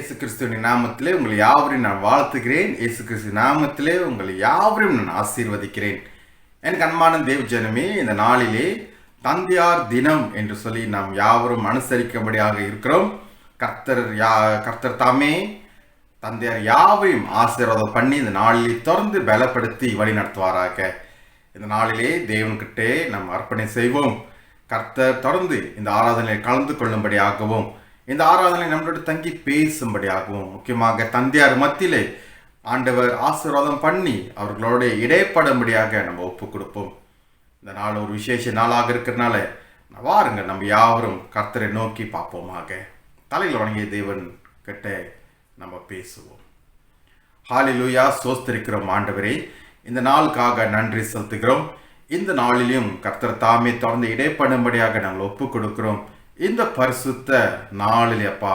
இயேசு கிறிஸ்துவின் நாமத்திலே உங்களை யாவரையும் நான் வாழ்த்துகிறேன். இயேசு கிறிஸ்து நாமத்திலே உங்களை யாவரையும் நான் ஆசீர்வதிக்கிறேன். எனக்கு அன்பான தேவ ஜனமே, இந்த நாளிலே தந்தையார் தினம் என்று சொல்லி நாம் யாவரும் அனுசரிக்கும்படியாக இருக்கிறோம். கர்த்தர் தாமே தந்தையார் யாவையும் ஆசீர்வாதம் பண்ணி இந்த நாளிலே தொடர்ந்து பலப்படுத்தி வழி நடத்துவாராக. இந்த நாளிலே தேவன்கிட்டே நாம் அர்ப்பணை செய்வோம். கர்த்தர் தொடர்ந்து இந்த ஆராதனையில் கலந்து கொள்ளும்படியாகவும், இந்த ஆராதனை நம்மளோட தங்கி பேசும்படியாகவும், முக்கியமாக தந்தையார் மத்தியிலே ஆண்டவர் ஆசீர்வாதம் பண்ணி அவர்களோட இடைப்படும்படியாக நம்ம ஒப்பு கொடுப்போம். இந்த நாள் ஒரு விசேஷ நாளாக இருக்கிறதுனால வாருங்க நம்ம யாவரும் கர்த்தரை நோக்கி பார்ப்போமாக. தலையில் வணங்கிய தேவன் கிட்ட நம்ம பேசுவோம். ஹல்லேலூயா. ஸ்தோத்திரிக்கிறோம் ஆண்டவரே, இந்த நாளுக்காக நன்றி செலுத்துகிறோம். இந்த நாளிலும் கர்த்தர் தாமே தொடர்ந்து இடைப்படும்படியாக நாங்கள் ஒப்பு கொடுக்கிறோம். இந்த பரிசுத்த நாளிலே அப்பா,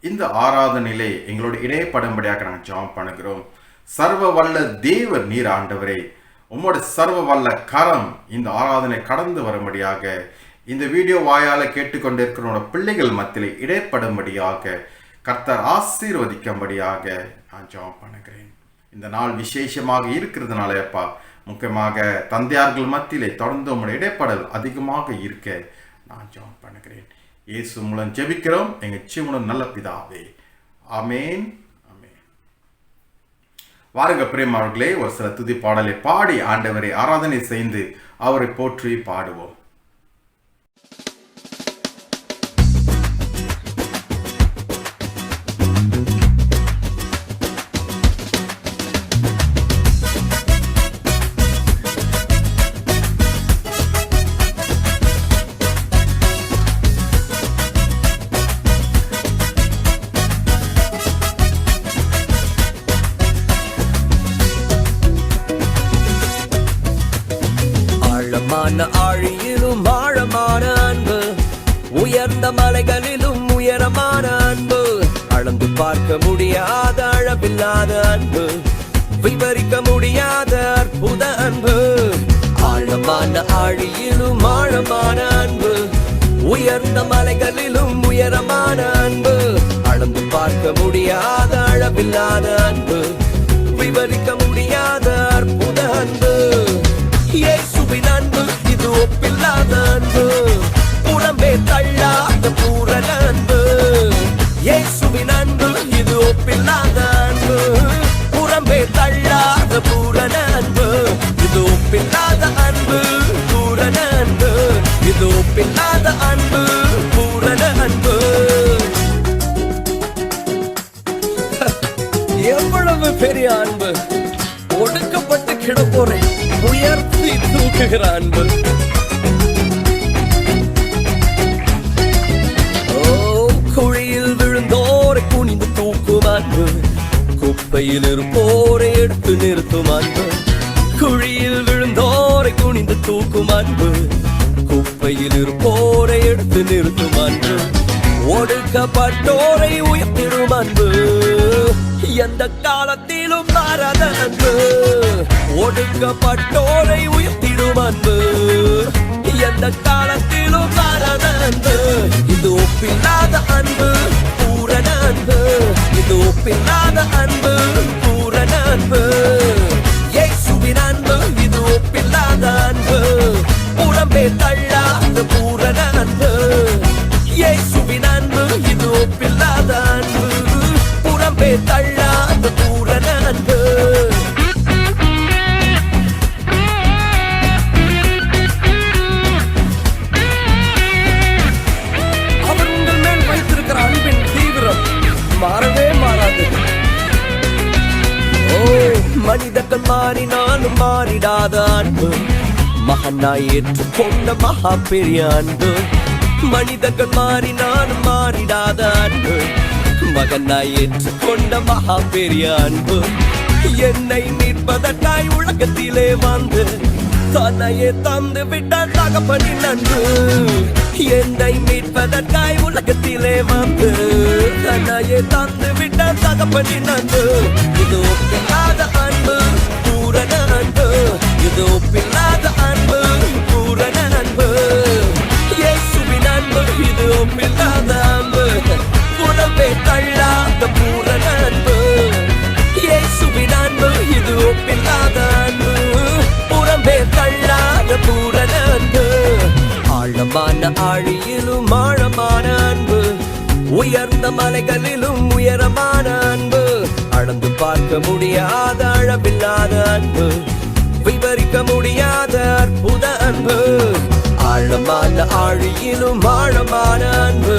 இந்த ஆராதனையிலே எங்களோட இடைப்படும்படியாக நாங்கள் ஜெபம் பண்ணுகிறோம். சர்வ வல்ல தேவர் நீர் ஆண்டவரே, உம்மோட சர்வ வல்ல கரம் இந்த ஆராதனை கடந்து வரும்படியாக, இந்த வீடியோ வாயால கேட்டுக்கொண்டிருக்கிற பிள்ளைகள் மத்தியிலே இடைப்படும்படியாக கர்த்தர் ஆசீர்வதிக்கும்படியாக நான் ஜெபம் பண்ணுகிறேன். இந்த நாள் விசேஷமாக இருக்கிறதுனால அப்பா, முக்கியமாக தந்தையார்கள் மத்தியிலே தொடர்ந்து உங்களுடைய இடைப்படல் அதிகமாக இருக்க நான் ஜெபம் பண்ணுகிறேன். இயேசு மூலம் ஜெபிக்கிறோம் எங்கள் ஜீவனும் நல்ல பிதாவே, ஆமேன். ஆமேன். வாருங்க பிரியமானவர்களே, ஒரு சில துதி பாடலை பாடி ஆண்டவரை ஆராதனை செய்து அவரை போற்றி பாடுவோம். ஆழியிலும் ஆழமான அன்பு, உயர்ந்த மலைகளிலும் உயரமான அன்பு, அளந்து பார்க்க முடியாத அளவில்லாத அன்பு, விவரிக்க முடியாத அற்புத அன்பு. ஆழமான ஆழியிலும் ஆழமான அன்பு, உயர்ந்த மலைகளிலும் உயரமான அன்பு, அளந்து பார்க்க முடியாத அளவில்லாத அன்பு, விவரிக்க முடியாத அற்புத அன்பு. இயேசுவின் அன்பு இது ஒப்பில்லாத அன்பு, புறம்பே தள்ளாத பூரண அன்பு. இயேசுவின் அன்பு இது ஒப்பில்லாத அன்பு, புறம்பே தள்ளாத பூரண அன்பு. இது ஒப்பில்லாத அன்பு, பூரண அன்பு. இது ஒப்பில்லாத அன்பு, பூரண அன்பு. எவ்வளவு பெரிய அன்பு! ஒடுக்கப்பட்டு கிடப்போரை உயர்த்தி தூக்குகிற அன்பு. குழியில் விழுந்தோரை குனிந்து தூக்கும் அன்பு, குப்பையில் இருப்போரை எடுத்து நிறுத்தும் அன்பு. குழியில் விழுந்தோரை குனிந்து தூக்கும் அன்பு, குப்பையில் இருப்போரை எடுத்து நிறுத்தும் அன்பு. ஒடுக்கப்பட்டோரை உயர்த்திடும் அன்பு, எந்த காலத்திலும் மாறாத அன்பு. ஒடுக்கப்பட்டோரை உயர்த்திடும் அன்பு, எந்த காலத்திலும் மாறாத அன்பு. இது ஒப்பில்லாத அன்பு, பூரண அன்பு. இது ஒப்பில்லாத அன்பு, பூரண அன்பு. இயேசுவின் அன்பு இது ஒப்பில்லாத அன்பு, புறம்பே தள்ளாத பூரண அன்பு. இயேசுவின் அன்பு இது ஒப்பில்லாத அன்பு, புறம்பே தள்ளாத பூரண அன்பு. அவர் உங்கள் மேல் வைத்திருக்கிற அன்பின் தீவிரம் மாறவே மாறாது. மனிதர்கள் மாறினாலும் மாறிடாத அன்பு, மகனாய் ஏற்றுக்கொண்ட மகா பெரிய அன்பு. மனிதர்கள் மாறினாலும் மாறிடாத அன்பு, மகனாய் ஏற்றுக்கொண்ட மகா பெரிய அன்பு. என்னை மீட்பதற்காய் உலகத்திலே வந்து தன்னையே தந்து விட்ட தகப்பனின் அன்பு. என்னை மீட்பதற்காய் உலகத்திலே வந்து தன்னையே தந்து விட்ட தகப்பனின் அன்பு. இது ஒப்பில்லாத அன்பு, பூரண அன்பு. இது ஒப்பில்லாத அன்பு, பூரண அன்பு. இயேசுவின் அன்பு இது ஒப்பில்லாத அன்பு, புறம்பே தள்ளாத பூரண ஆழமான ஆழியிலும் ஆழமான அன்பு, உயர்ந்த மலைகளிலும் உயரமான அன்பு, அளந்து பார்க்க முடியாத அளவில்லாத அன்பு, விவரிக்க முடியாத அற்புத அன்பு. ஆழமான ஆழியிலும் ஆழமான அன்பு,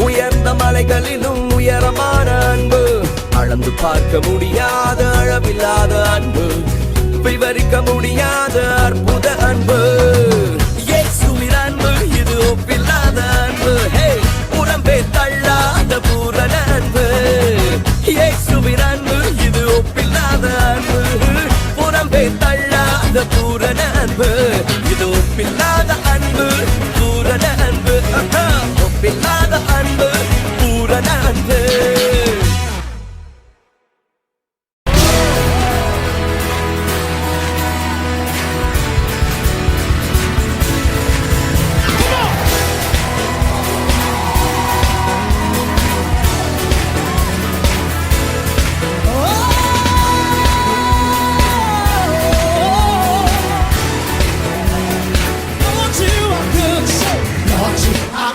உயர்ந்த மலைகளிலும் உயரமான அன்பு, அளந்து பார்க்க முடியாத அளவில்லாத அன்பு, விவரிக்க முடியாத அற்புத அன்பு. இயேசுவின் அன்பு இது ஒப்பில்லாத அன்பு, ஹே புறம்பே தள்ளாத பூரண அன்பு. இயேசுவின் அன்பு இது ஒப்பில்லாத அன்பு, புறம்பே தள்ளாத பூரண அன்பு. இது ஒப்பில்லாத அன்பு, பூரண அன்பு, ஒப்பில்லாத அன்பு, பூரண அன்பு.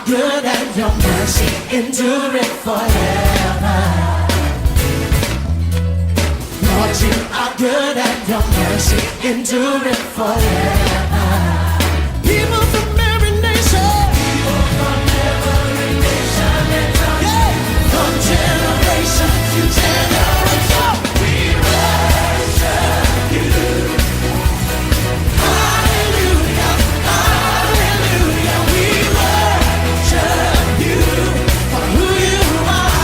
Good and your mercy endureth forever. Lord, you are good and your mercy endureth forever. People from every nation, yeah, from generation to generation, we worship you. Hallelujah, hallelujah, we worship you for who you are.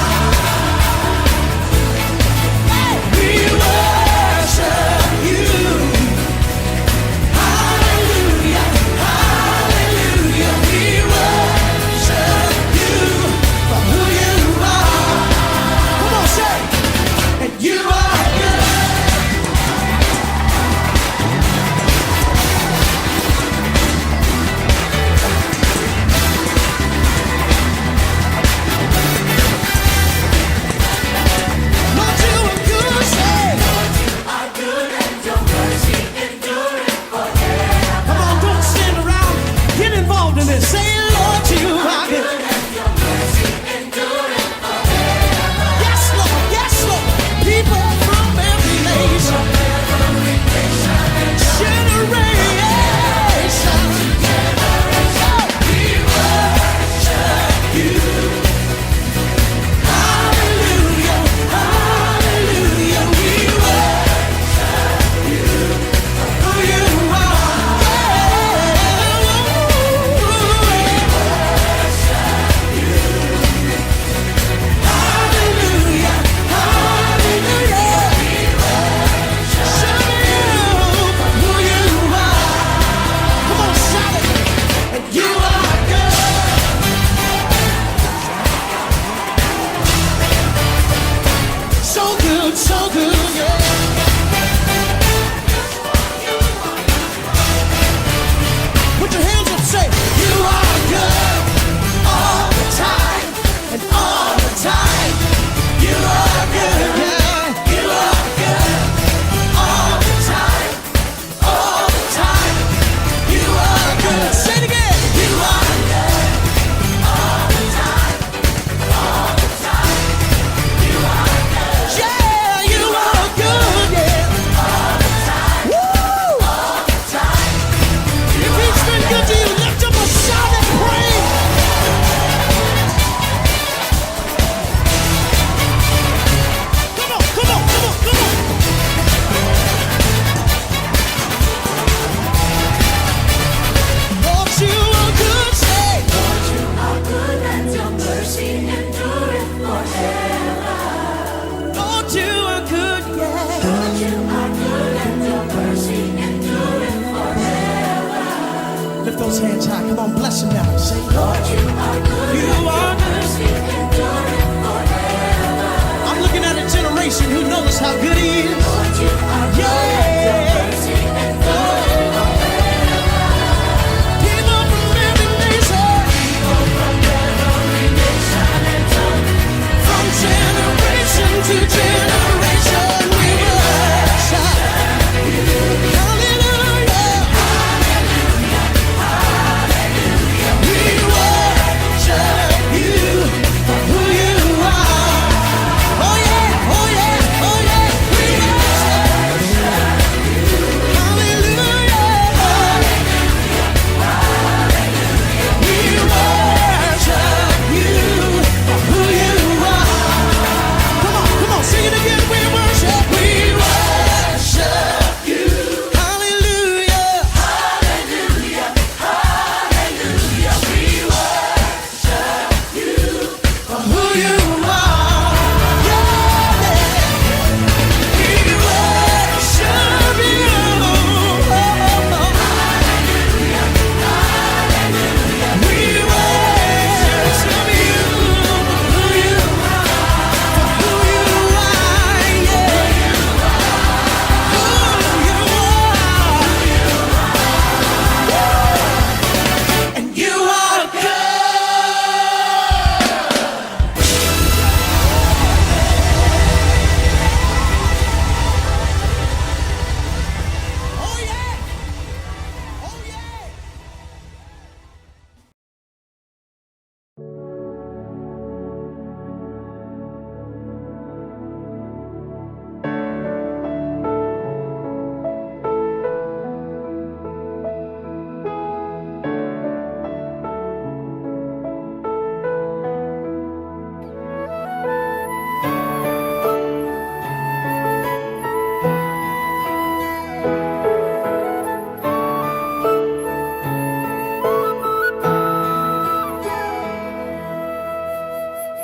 We worship you. Hallelujah, hallelujah, we worship you for who you are. Come on, say, and you are good. Lord, you are good, say. Lord, you are good and your mercy endureth forever. Come on, don't stand around. Get involved in this. Say, Lord, you are good. And your mercy endureth forever. Yes, Lord, yes, Lord. People from every nation, generation, we worship you. Hallelujah, hallelujah, we worship you for who you are.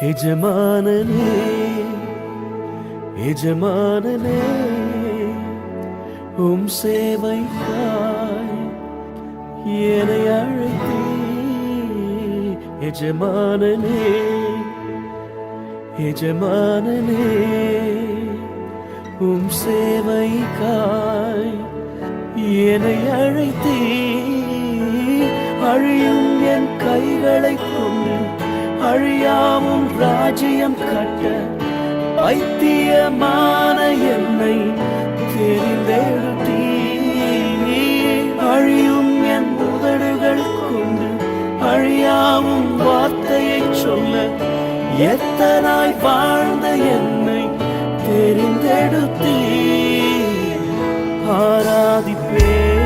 எஜமானனே எஜமானனே உம் சேவைக்காய் என்னை அழைத்தீ எஜமானனே எஜமானனே உம் சேவைக்காய் என்னை அழைத்தீ அழியும் என் கைகளை கொண்டு அழியாவும் ராஜ்யம் கட்ட பைத்தியமான என்னை தெரிந்தெடுத்தீ அழியும் என் உதடுகள் கொண்டு அழியாவும் வார்த்தையை சொல்ல எத்தனாய் வாழ்ந்த என்னை தெரிந்தெடுத்தீ ஆராதிப்பேன்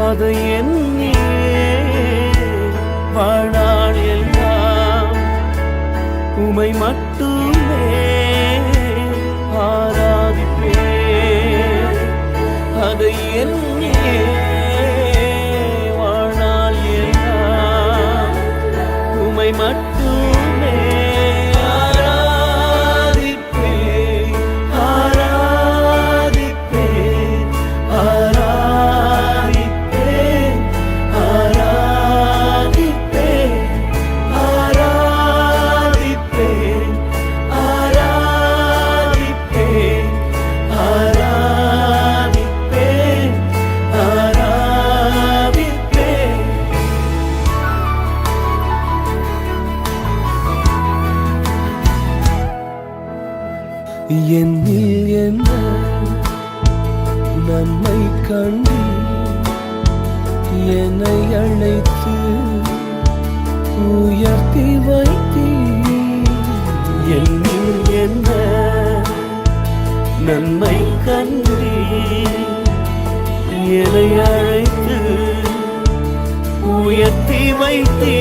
அதை எண்ணியே வாழ்நாள் எல்லாம் உமை மட்டுமே ஆராதிப்பேன் அதை எண்ணியே வாழ்நாள் எல்லாம் உமை மட்டுமே ஆராதிப்பேன் ஆராதிப்பேன் ஆராதிப்பேன் ஆராதிப்பேன் ஆராதிப்பேன் ஆராதிப்பேன் ஆராதிப்பேன் ஆராதிப்பேன் என்னில் என்ன நன்மை கண்டு என்னை அழைத்து உயர்த்தி வைத்தீ என்னில் என்ன நன்மை கண்டு என்னை அழைத்து உயர்த்தி வைத்தீ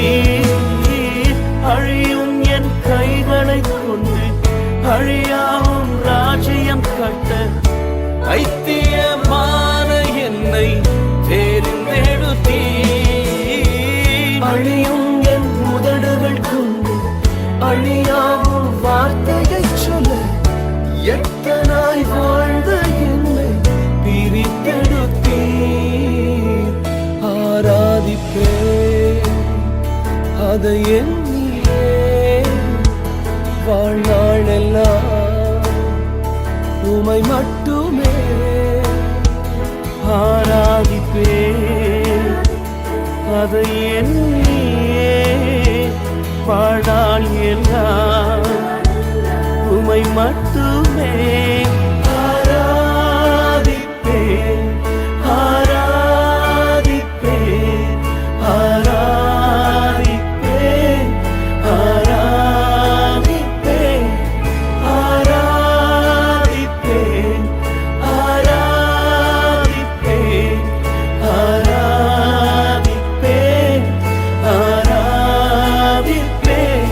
அழியும் என் கைகளை கொண்டு அழியாவும் ராஜ்யம் கட்ட பைத்தியமான என்னை தெரிந்தெடுத்தீ அழியும் என் உதடுகள் கொண்டு அழியாவும் வார்த்தையை சொல்ல எத்தனாய் வாழ்ந்த என்னை பிரித்தெடுத்தீ ஆராதிப்பேன் அதை எண்ணியே வாழ்நாள் எல்லாம் உமை மட்டுமே ஆராதிப்பேன் அதை எண்ணியே வாழ்நாள் எல்லாம் உமை மட்டுமே ஆராதிப்பேன் ஆராதிப்பேன் ஆராதிப்பேன் ஆராதிப்பேன் ஆராதிப்பேன் ஆராதிப்பேன் ஆராதிப்பேன் ஆராதிப்பேன்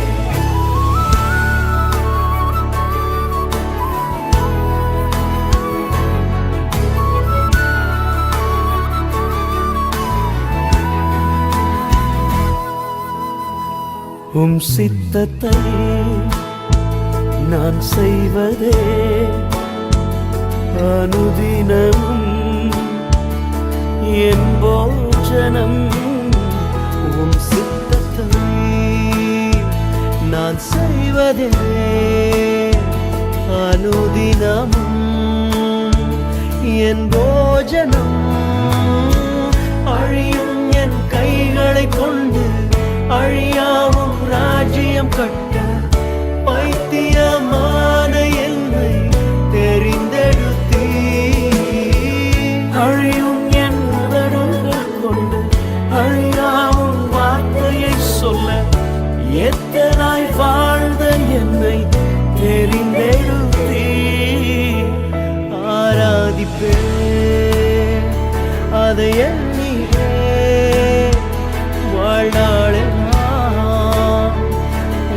உம் சித்தத்தை நான் செய்வதே அனுதினமும் என் போஜனம் உம் சித்தத்தை நான் செய்வதே அனுதினமும் என் போஜனம் அழியும் என் கைகளை கொண்டு அழியாவும் ராஜ்யம் கட்ட பைத்தியமான என்னை தெரிந்தெடுத்தீ அழியும் என் உதடுகள் கொண்டு அழியாவும் வார்த்தையை சொல்ல எத்தனாய் வாழ்ந்த என்னை தெரிந்தெடுத்தீ ஆராதிப்பேன் அதை எண்ணியே வாழ்நாளெல்லாம்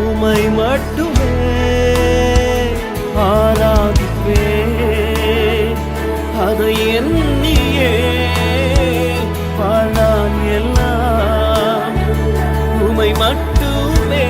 உமை மட்டுமே ஆராதிப்பேன் அதை எண்ணியே வாழ்நாள் எல்லாம் உமை மட்டுமே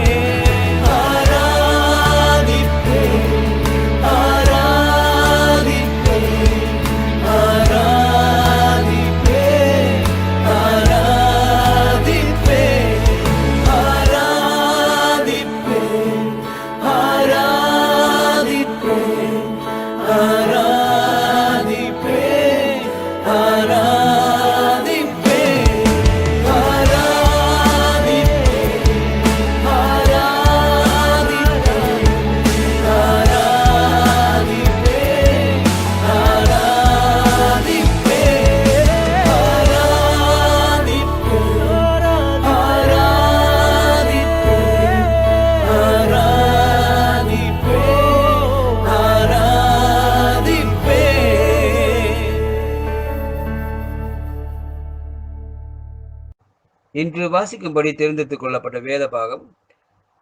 இன்று வாசிக்கும்படி தேர்ந்தெடுத்துக் கொள்ளப்பட்ட வேத பாகம்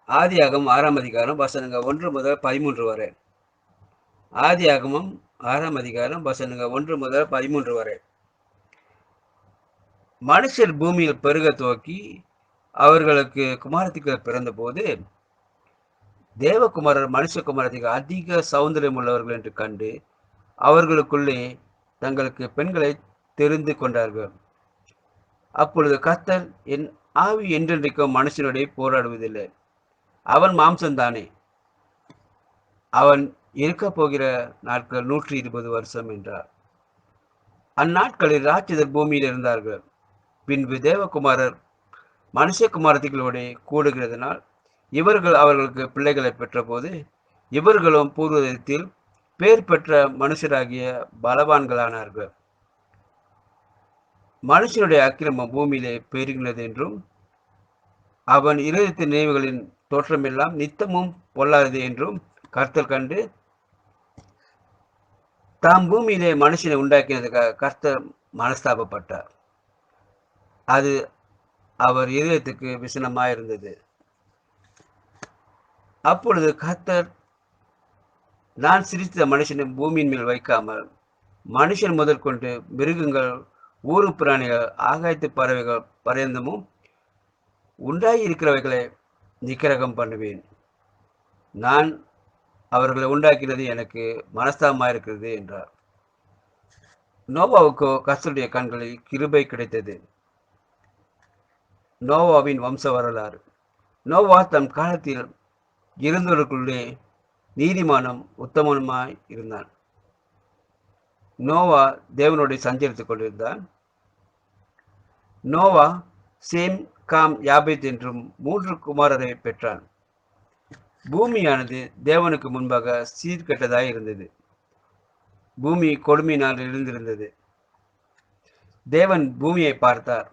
ஆதியாகமம் 6ஆம் அதிகாரம் வசனங்கள் 1 முதல் 13 வரை. ஆதியாகமம் 6ஆம் அதிகாரம் வசனங்கள் 1 முதல் 13 வரை. மனுஷர் பூமியில் பெருக துவக்கி அவர்களுக்கு குமாரத்திகள் பிறந்தபோது தேவகுமாரர் மனுஷகுமாரத்திற்கு அதிக சௌந்தரியம் உள்ளவர்கள் என்று கண்டு அவர்களுக்குள்ளே தங்களுக்கு பெண்களை தெரிந்து கொண்டார்கள். அப்பொழுது கர்த்தர், என் ஆவி என்றென்றைக்கும் மனுஷனுடைய போராடுவதில்லை, அவன் மாம்சம்தானே, அவன் இருக்க போகிற நாட்கள் 120 வருஷம் என்றார். அந்நாட்களில் ராட்சதர் பூமியில் இருந்தார்கள். பின்பு தேவகுமாரர் மனுஷகுமாரத்திகளோடு கூடுகிறதுனால் இவர்கள் அவர்களுக்கு பிள்ளைகளை பெற்றபோது இவர்களும் பூர்வத்தில் பேர் பெற்ற மனுஷராகிய பலவான்களானார்கள். மனுஷனுடைய அக்கிரமம் பூமியிலே பெருகினது என்றும் அவன் இருதயத்தின் நினைவுகளின் தோற்றமெல்லாம் நித்தமும் பொல்லாதது என்றும் கர்த்தர் கண்டு தாம் பூமியிலே மனுஷனை உண்டாக்கினதுக்காக கர்த்தர் மனஸ்தாபப்பட்டார். அது அவர் இதயத்துக்கு விசனமாயிருந்தது. அப்பொழுது கர்த்தர், நான் சிரித்த மனுஷனை பூமியின் மேல் வைக்காமல் மனுஷன் முதல் கொண்டு மிருகங்கள், ஊரு பிராணிகள், ஆகாயத்து பறவைகள் பர்யந்தமும் உண்டாயிருக்கிறவைகளை நிக்கிரகம் பண்ணுவேன். நான் அவர்களை உண்டாக்கினது எனக்கு மனஸ்தாபமாயிருக்கிறது என்றார். நோவாவுக்கோ கர்த்தருடைய கண்களில் கிருபை கிடைத்தது. நோவாவின் வம்ச வரலாறு. நோவா தம் காலத்தில் இருந்தவர்களுக்குள்ளே நீதிமானும் உத்தமனுமாய் இருந்தான். நோவா தேவனோடு சஞ்சரித்துக் கொண்டிருந்தான். நோவா சேம், காம், யாபேத் என்றும் 3 குமாரரை பெற்றான். பூமியானது தேவனுக்கு முன்பாக சீர்கெட்டதாய் இருந்தது. பூமி கொடுமையினால் எழுந்திருந்தது. தேவன் பூமியை பார்த்தார்,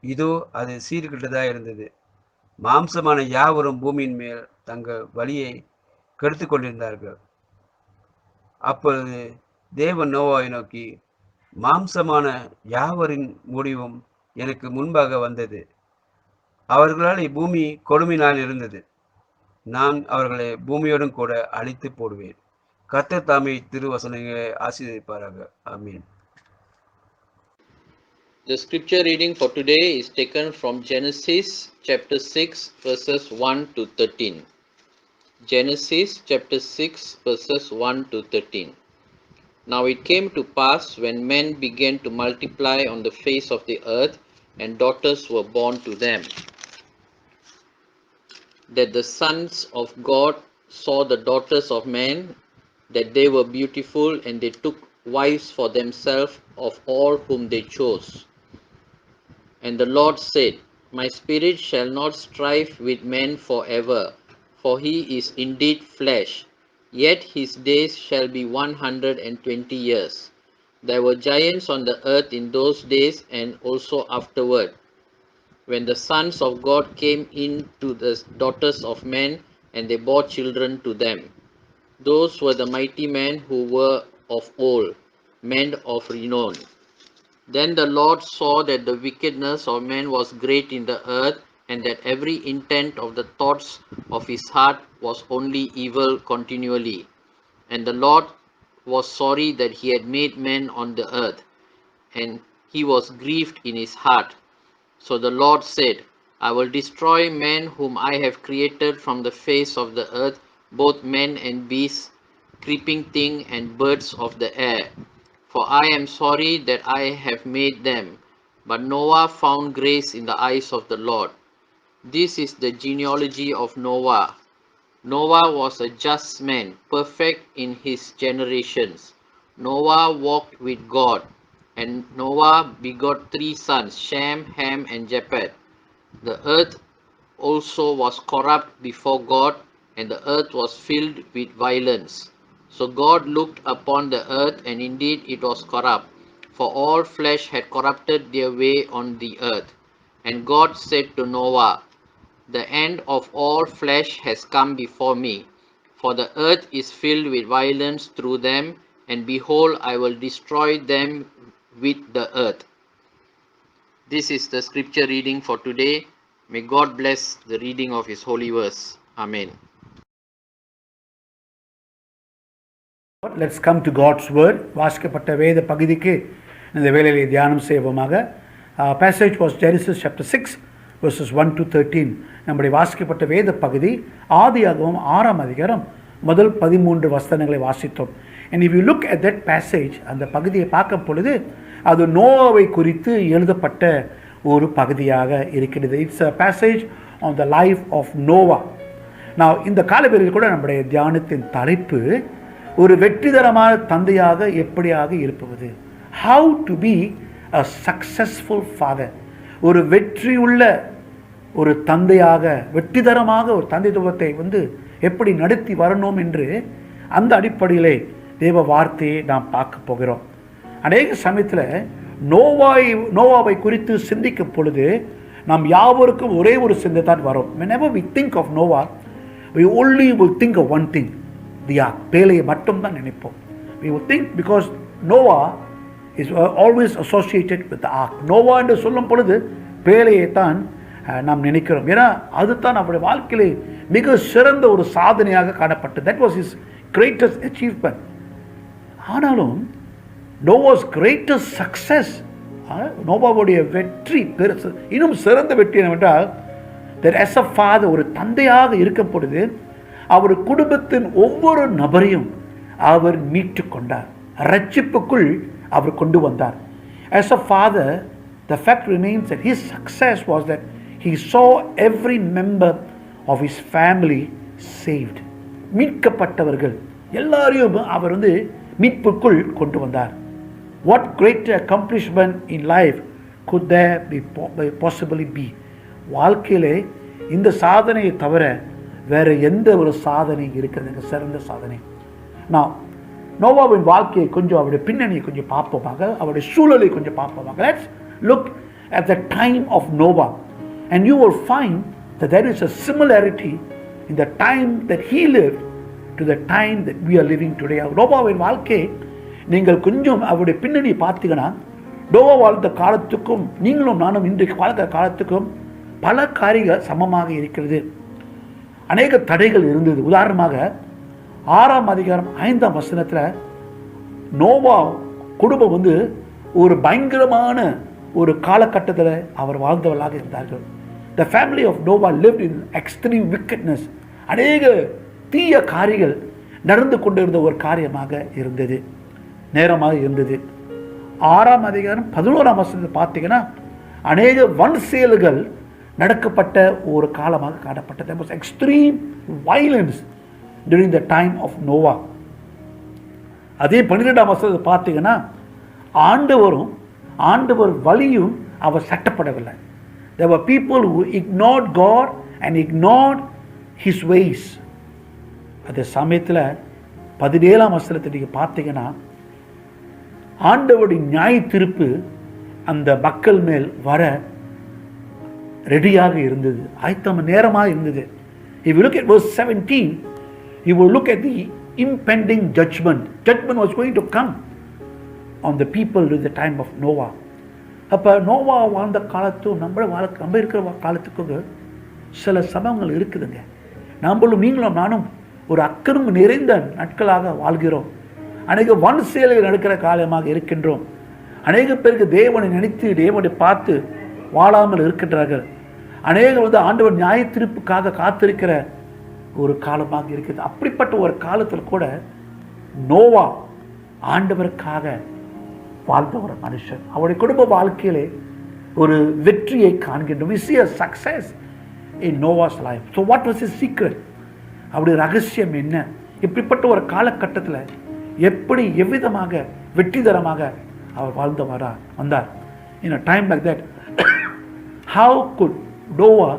இதோ அது சீர்கெட்டதாய் இருந்தது. மாம்சமான யாவரும் பூமியின் மேல் தங்கள் வழியை கெடுத்து கொண்டிருந்தார்கள். அப்பொழுது தேவன் நோவாவை நோக்கி, மாம்சமான யாவரின் முடிவும் எனக்கு முன்பாக வந்தது. அவர்களால் பூமி கொடுமையினால் இருந்தது. நான் அவர்களை பூமியோடும் கூட அழித்து போடுவேன். கர்த்தர் தாமே திருவசனங்களை ஆசீர்வதிப்பாராக. ஆமீன். The scripture reading for today is taken from Genesis chapter 6 verses 1 to 13. Genesis chapter 6 verses 1 to 13. Now it came to pass when men began to multiply on the face of the earth and daughters were born to them, that the sons of God saw the daughters of men, that they were beautiful, and they took wives for themselves of all whom they chose. And the Lord said, My spirit shall not strive with man forever, for he is indeed flesh, yet his days shall be 120 years. There were giants on the earth in those days and also afterward, when the sons of God came in to the daughters of men, and they bore children to them. Those were the mighty men who were of old, men of renown. Then the Lord saw that the wickedness of man was great in the earth, and that every intent of the thoughts of his heart was only evil continually. And the Lord was sorry that he had made man on the earth, and he was grieved in his heart. So the Lord said, I will destroy man whom I have created from the face of the earth, both men and beasts, creeping thing and birds of the air. For I am sorry that I have made them. But Noah found grace in the eyes of the Lord. This is the genealogy of Noah. Noah was a just man, perfect in his generations. Noah walked with God. And Noah begot 3 sons, Shem, Ham, and Japheth. The earth also was corrupt before God, and the earth was filled with violence. So God looked upon the earth, and indeed it was corrupt, for all flesh had corrupted their way on the earth. And God said to Noah, The end of all flesh has come before me, for the earth is filled with violence through them, and behold, I will destroy them with the earth. This is the scripture reading for today. May God bless the reading of His holy verse. Amen. Let's come to God's word. வாசிக்கப்பட்ட வேத பகுதிக்கு இந்த வேளையிலே தியானம் செய்வோமாக. Passage was Genesis chapter 6 verses 1 to 13. நம்முடைய வாசிக்கப்பட்ட வேத பகுதி ஆதியாகமம் 6ஆம் அதிகாரம் முதல் 13 வசனங்களை வாசித்தோம். And if you look at that passage, அந்த பகுதியை பார்க்கும் பொழுது அது நோவாவை குறித்து எழுதப்பட்ட ஒரு பகுதியாக இருக்கிறது. It's a passage on the life of Noah. Now இந்த காலவெளியில் கூட நம்முடைய தியானத்தின் தலைப்பு ஒரு வெற்றிகரமான தந்தையாக எப்படியாக இருப்பது, how to be a successful father, ஒரு வெற்றியுள்ள ஒரு தந்தையாக வெற்றிகரமாக ஒரு தந்தைத்துவத்தை எப்படி நடத்தி வரணும் என்று அந்த அடிப்படையிலே தேவ வார்த்தையை நாம் பார்க்க போகிறோம். அநேக சமயத்தில் நோவாவை குறித்து சிந்திக்கும் பொழுது நாம் யாவருக்கும் ஒரே ஒரு சிந்தை தான் வரும். whenever we think of Noah, we only will think of one thing, the ark. பேழையை மட்டும் தான் நினைப்போம். we will think because Noah is always associated with the ark. Noah என்று சொல்லும் பொழுது பேழையை தான் நாம் நினைக்கிறோம். ஏன்னா அதுதான் அவருடைய வாழ்க்கையிலே மிக சிறந்த ஒரு சாதனையாக காணப்பட்டது. that was his greatest achievement. ஆனாலும் நோவாஸ் greatest success, நோவாவுடைய வெற்றி பெருசு, இன்னும் சிறந்த வெற்றி என்னவென்றால் that as a father, ஒரு தந்தையாக இருக்கும் பொழுது அவர் குடும்பத்தின் ஒவ்வொரு நபரையும் அவர் மீட்டு கொண்டார், ரட்சிப்புக்குள் அவர் கொண்டு வந்தார். As a father, the fact remains that his success was that he saw every member of his family saved. மீட்கப்பட்டவர்கள் எல்லாரையும் அவர் மீட்புக்குள் கொண்டு வந்தார். What greater accomplishment in life could there possibly be? வாழ்க்கையிலே இந்த சாதனையை தவிர வேறு எந்த ஒரு சாதனை இருக்கிறதுங்க, சிறந்த சாதனை. நான் நோவாவின் வாழ்க்கையை கொஞ்சம் அவருடைய பின்னணியை கொஞ்சம் பார்ப்போமாக, அவருடைய சூழலை கொஞ்சம் பார்ப்போமாக. Let's look at the time of Noah and you will find that there is a similarity in the time that he lived to the time that we are living today. நோவாவின் வாழ்க்கை நீங்கள் கொஞ்சம் அவருடைய பின்னணியை பார்த்தீங்கன்னா, நோவா வாழ்ந்த காலத்துக்கும் நீங்களும் நானும் இன்றைக்கு வாழ்ந்த காலத்துக்கும் பல காரியங்கள் சமமாக இருக்கிறது. அநேக தடைகள் இருந்தது. உதாரணமாக 6ஆம் அதிகாரம் 5ஆம் வசனத்தில் நோவா குடும்பம் ஒரு பயங்கரமான ஒரு காலகட்டத்தில் அவர் வாழ்ந்தவர்களாக இருந்தார்கள். The family of Noah lived in extreme wickedness. அநேக தீய காரியங்கள் நடந்து கொண்டிருந்த ஒரு காரியமாக இருந்தது, நேரமாக இருந்தது. 6ஆம் அதிகாரம் 11ஆம் வசனத்தை பார்த்தீங்கன்னா அநேக வன் செயல்கள் நடக்கப்பட்ட ஒரு காலமாக காணப்பட்டது. There was extreme violence during the time of Noah. அதே 12ஆம் வசனத்தை பார்த்தீங்கன்னா ஆண்டவர் வழியும் அவர் சட்டப்படவில்லை. There were people who ignored God and ignored his ways. அதே சமயத்தில் 17ஆம் வசனத்தை நீங்கள் பார்த்தீங்கன்னா ஆண்டவருடைய நியாய தீர்ப்பு அந்த மக்கள் மேல் வர ரெடியாக இருந்தது, ஆயத்தம் நேரமாக இருந்தது. If you look at verse 17, you will look at the impending judgment. Judgment was going to come on the people during the time of Noah. அப்போ நோவா வாழ்ந்த காலத்தும் நம்ம இருக்கிற காலத்துக்கு சில சமயங்கள் இருக்குதுங்க. நம்மளும் நீங்களும் நானும் ஒரு அக்கறம் நிறைந்த நாட்களாக வாழ்கிறோம். அநேக வன் செயல்கள் நடக்கிற காலமாக இருக்கின்றோம். அநேக பேருக்கு தேவனை நினைத்து தேவனை பார்த்து வாழாமல் இருக்கின்றார்கள். அநேகர் ஆண்டவர் நியாய தீர்ப்புக்காக காத்திருக்கிற ஒரு காலமாக இருக்குது. அப்படிப்பட்ட ஒரு காலத்தில் கூட நோவா ஆண்டவருக்காக வாழ்ந்த ஒரு மனுஷன். அவருடைய குடும்ப வாழ்க்கையிலே ஒரு வெற்றியை காண்கின்றோம். We see a success in Noah's life. So what was his secret? அவருடைய ரகசியம் என்ன? இப்படிப்பட்ட ஒரு காலகட்டத்தில் எப்படி எவ்விதமாக வெற்றிகரமாக அவர் வாழ்ந்து வந்தார்? In a time like that, how could Noah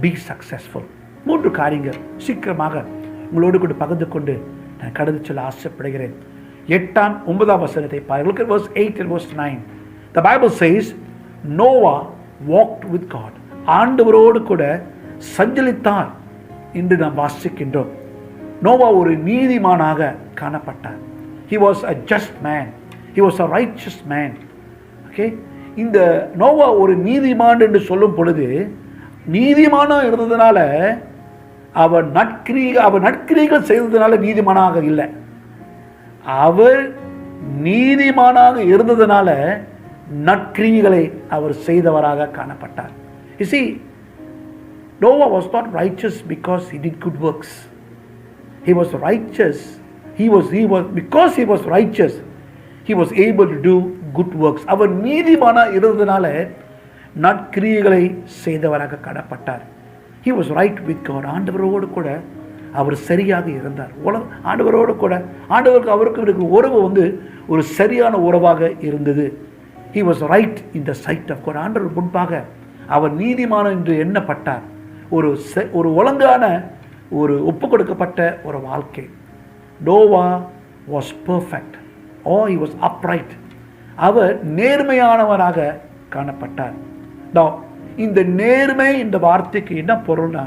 be successful? 3 காரியங்கள் சீக்கிரமாக உங்களோடு கூட பகிர்ந்து கொண்டு நான் கடந்து செல்ல ஆசைப்படுகிறேன். 8ஆம் 9ஆம் வசனத்தை பாருங்கள். Look at verse 8 and verse 9. The Bible says Noah walked with God. ஆண்டவரோடு கூட சஞ்சலித்தார் என்று நாம் வாசிக்கின்றோம். நோவா ஒரு நீதிமானாக காணப்பட்டார். He was a just man. He was a righteous man. Okay? இந்த நோவா ஒரு நீதிமான் என்று சொல்லும் பொழுது, நீதிமானா இருந்ததுனால அவர் நற்கிரிகள் செய்ததுனால நீதிமானாக இல்லை. அவர் நீதிமானாக இருந்ததுனால நற்கிரிகளை அவர் செய்தவராக காணப்பட்டார். You see, Noah was not righteous because he did good works. He was righteous. Because he was righteous, he was able to do good works. அவர் நீதிமானா இருந்ததுனால நற்கிரியைகளை செய்தவராக காணப்பட்டார். He was right with God. ஆண்டவரோடு கூட அவர் சரியாக இருந்தார். ஆண்டவரோடு கூட ஆண்டவருக்கு அவருக்கு இருக்கிற உறவு ஒரு சரியான உறவாக இருந்தது. He was right in the sight of God. ஆண்டவர் முன்பாக அவர் நீதிமான் என்று எண்ணப்பட்டார். ஒரு ஒழுங்கான ஒரு ஒப்பு கொடுக்கப்பட்ட ஒரு வாழ்க்கை. Noah was perfect, or he was upright. அவர் நேர்மையானவராக காணப்பட்டார். Now, இந்த நேர்மை இந்த வார்த்தைக்கு என்ன பொருள்னா,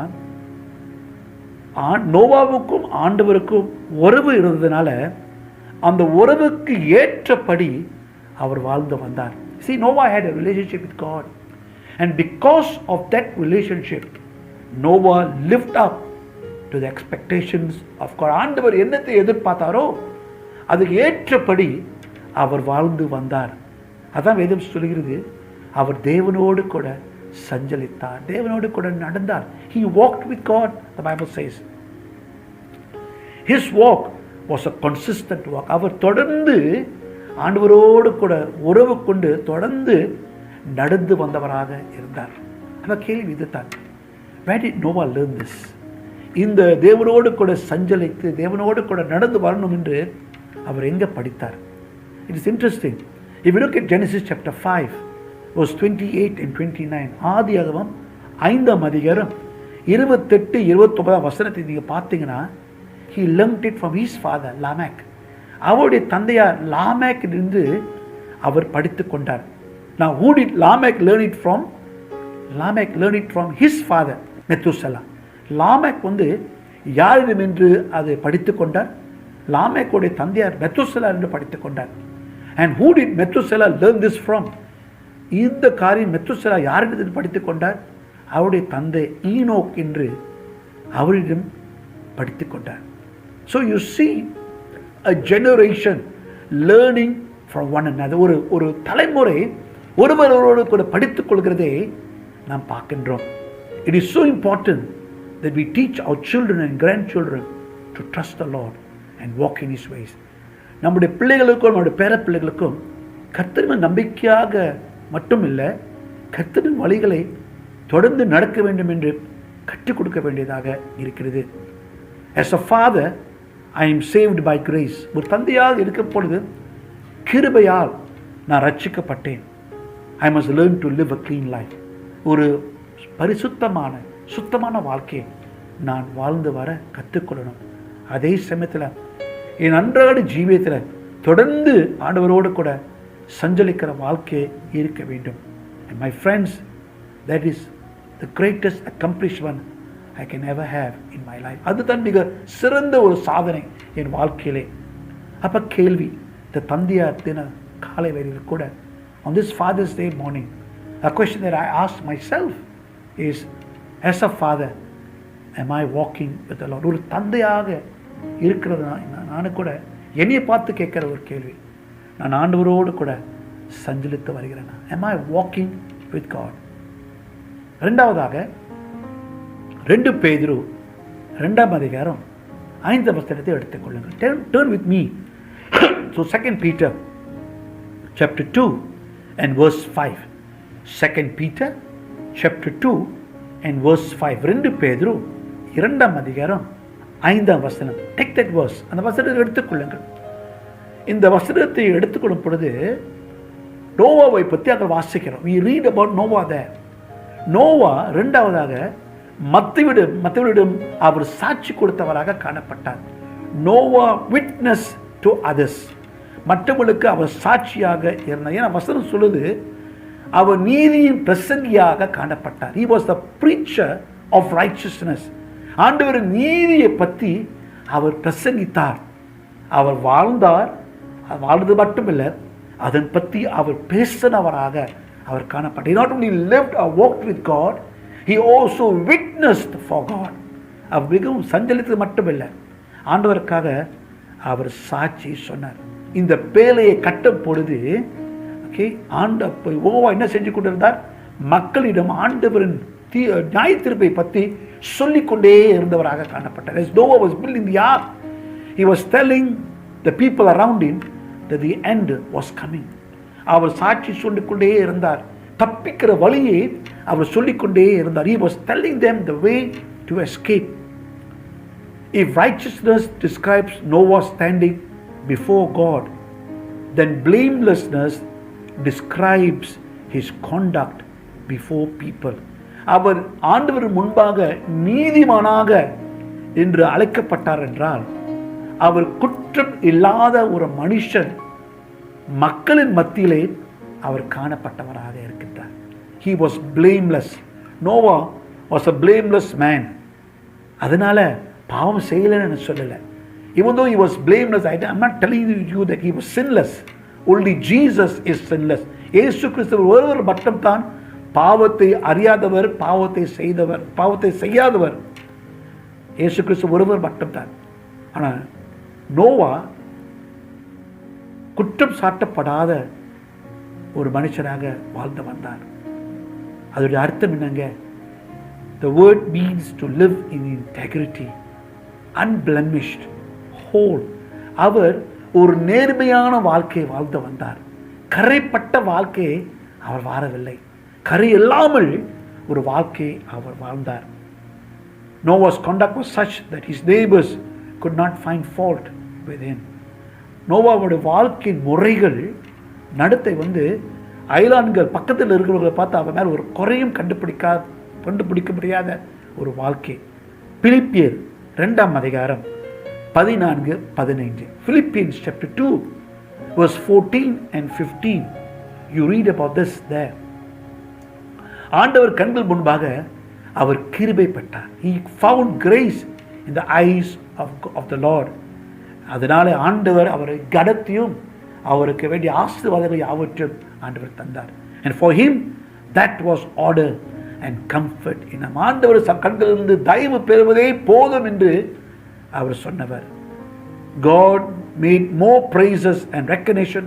நோவாவுக்கும் ஆண்டவருக்கும் உறவு இருந்ததுனால அந்த உறவுக்கு ஏற்றபடி அவர் வாழ்ந்து வந்தார். See, Noah had a relationship with God, and because of that relationship, Noah lived up to the expectations of God. ஆண்டவர் என்னத்தை எதிர்பார்த்தாரோ அதுக்கு ஏற்றபடி அவர் வாழ்ந்து வந்தார். அதான் வேதம் சொல்கிறது, அவர் தேவனோடு கூட சஞ்சலித்தார், தேவனோடு கூட நடந்தார். He walked with God, the Bible says. His walk was a consistent walk. அவர் தொடர்ந்து ஆண்டவரோடு கூட உறவு கொண்டு தொடர்ந்து நடந்து வந்தவராக இருந்தார். அந்த கேள்வி இதுதான், where did Noah learn this? இந்த தேவனோடு கூட சஞ்சலித்து தேவனோடு கூட நடந்து வரணும் என்று அவர் எங்கே படித்தார்? It is interesting. If you look at Genesis chapter 5, verse 28 and 29, ஆதியாகமம் 5ஆம் அதிகாரம் 28, 29 வசனத்தை நீங்கள் பார்த்தீங்கன்னா, he learned it from his father Lamech. அவருடைய தந்தையார் லாமேக்கிலிருந்து அவர் படித்து கொண்டார். Now, who did Lamech learn it from? Lamech learned it from his father Methuselah. லாமேக் யாரிடம் என்று அதை படித்து கொண்டார்? லாமேக்குடைய தந்தையார் மெத்துசலா என்று படித்து கொண்டார். And who did Methuselah learn this from? இந்த காரியம் மெத்துசலா யாரிடம் படித்து கொண்டார்? அவருடைய தந்தை ஈனோக் என்று அவரிடம் படித்து கொண்டார். So you see a generation learning from one another. ஒரு தலைமுறை ஒருவரோடு கூட படித்துக் கொள்கிறதை நாம் பார்க்கின்றோம். It is so important that we teach our children and grandchildren to trust the Lord and walk in His ways. நம்முடைய பிள்ளைகளுக்கும் நம்முடைய பேர பிள்ளைகளுக்கும் கர்த்தரின் நம்பிக்கையாக மட்டுமில்லை, கர்த்தரின் வழிகளை தொடர்ந்து நடக்க வேண்டும் என்று கற்றுக் கொடுக்க வேண்டியதாக இருக்கிறது. As a father, I am saved by grace. ஒரு தந்தையாக இருக்கும் பொழுது கிருபையால் நான் ரட்சிக்கப்பட்டேன். I must learn to live a clean life. ஒரு பரிசுத்தமான சுத்தமான வாழ்க்கையை நான் வாழ்ந்து வர கற்றுக்கொள்ளணும். அதே சமயத்தில் என் அன்றாட ஜீவியத்தில் தொடர்ந்து ஆண்டவரோடு கூட சஞ்சலிக்கிற வாழ்க்கையை இருக்க வேண்டும். And my friends, that is the greatest accomplishment I can ever have in my life. அதுதான் மிக சிறந்த ஒரு சாதனை என் வாழ்க்கையிலே. அப்போ கேள்வி, இந்த தந்தையார் தின காலை வேளையில் கூட on this Father's Day morning, a question that I ask myself is, as a father, am I walking with the Lord? ஒரு தந்தையாக இருக்கிறது நானு கூட என்னையை பார்த்து கேட்குற ஒரு கேள்வி, நான் ஆண்டவரோடு கூட சஞ்சலித்து வருகிறேன். am I walking with God? ரெண்டாவதாக 2 பேதுரு 2ஆம் அதிகாரம் 5ஆம் வசனத்தை எடுத்துக்கொள்ளுங்கள். Turn with me to 2 Peter chapter 2 and verse 5. 2 Peter chapter 2 and verse 5. 2 பேதுரு 2ஆம் அதிகாரம் 5ஆம் வசனம். Take that verse. அந்த வசனத்தை எடுத்துக்கொள்ளுங்கள். இந்த வசனத்தை எடுத்துக்கொள்ளும் பொழுது நோவாவை பற்றி அங்கே வாசிக்கிறோம். We read about Noah there. Noah ரெண்டாவதாக மற்றவரிடம் அவர் சாட்சி கொடுத்தவராக காணப்பட்டார். Noah witness to others. மற்றவர்களுக்கு அவர் சாட்சியாக இருந்தார். ஏன்னா வசனம் சொல்லுது, அவர் நீதியின் பிரசங்கியாக காணப்பட்டார். He was the preacher of righteousness. ஆண்டவரின் நீதியை பற்றி அவர் பிரசங்கித்தார். அவர் வாழ்ந்தார். வாழ்ந்தது மட்டுமில்லை, அதன் பற்றி அவர் பேசினவராக அவர் காணப்பட்டார். He not only lived or walked with God, he also witnessed for God. அவர் மிகவும் சஞ்சலித்தது மட்டுமில்லை, ஆண்டவருக்காக அவர் சாட்சி சொன்னார். இந்த பேழையை கட்டும் பொழுது யெகோவா என்ன செஞ்சு கொண்டிருந்தார்? மக்களிடம் ஆண்டவரின் நியாய தீர்ப்பை பற்றி சொல்லிக்கொண்டே இருந்தவராக காணப்பட்டார். As Noah was building the ark, he was telling the people around him that the end was coming. அவர் சாட்சி சொல்லிக்கொண்டே இருந்தார், தப்பிக்கிற வழியை அவர் சொல்லிக்கொண்டே இருந்தார். He was telling them the way to escape. If righteousness describes Noah standing before God, then blamelessness describes his conduct before people. அவர் ஆண்டவர் முன்பாக நீதிமானாக என்று அழைக்கப்பட்டார் என்றால், அவர் குற்றம் இல்லாத ஒரு மனுஷன் மக்களின் மத்தியிலே அவர் காணப்பட்டவராக இருக்கின்றார். He was blameless. Noah was a blameless man. அதனால பாவம் செய்யலைன்னு சொல்லலை. Even though he was blameless, I'm not telling you that he was sinless. Only Jesus is sinless. இயேசு கிறிஸ்து ஒருவர் மட்டும்தான் பாவத்தை அறியாதவர், பாவத்தை செய்யாதவர். இயேசு கிறிஸ்து ஒருவர் மட்டும்தான். ஆனால் நோவா குற்றம் சாட்டப்படாத ஒரு மனுஷனாக வாழ்ந்து வந்தார். அதோடைய அர்த்தம் என்னங்க? The word means to live in integrity, unblemished, whole. அவர் ஒரு நேர்மையான வாழ்க்கையை வாழ்ந்து வந்தார். கரைப்பட்ட வாழ்க்கையை அவர் வாழவில்லை. கரை இல்லாமல் ஒரு வாழ்க்கையை அவர் வாழ்ந்தார். Noah's conduct was such that his neighbors could not find fault with him. நோவாவுடைய வாழ்க்கை முறைகள் நடத்தை ஐலாண்டுகள் பக்கத்தில் இருக்கிறவர்களை பார்த்து அவன் மேல் ஒரு குறையும் கண்டுபிடிக்க முடியாத ஒரு வாழ்க்கை. பிலிப்பியர் 2 அதிகாரம் 14-15. Philippians chapter 2 verse 14 and 15. You read about this there. ஆண்டவர் கண்கள் முன்பாக அவர் கிருபை பெற்றார். He found grace in the eyes of the Lord. அதனால ஆண்டவர் அவரை கடத்தியும் அவருக்கு வேண்டிய ஆசீர்வாதங்கள் யாவற்றையும் ஆண்டவர் தந்தார். And for him that was order and comfort. நம் ஆண்டவர் கண்களிலிருந்து தயவு பெறுவதே போதும் என்று அவர் சொன்னவர். God made more praises and recognition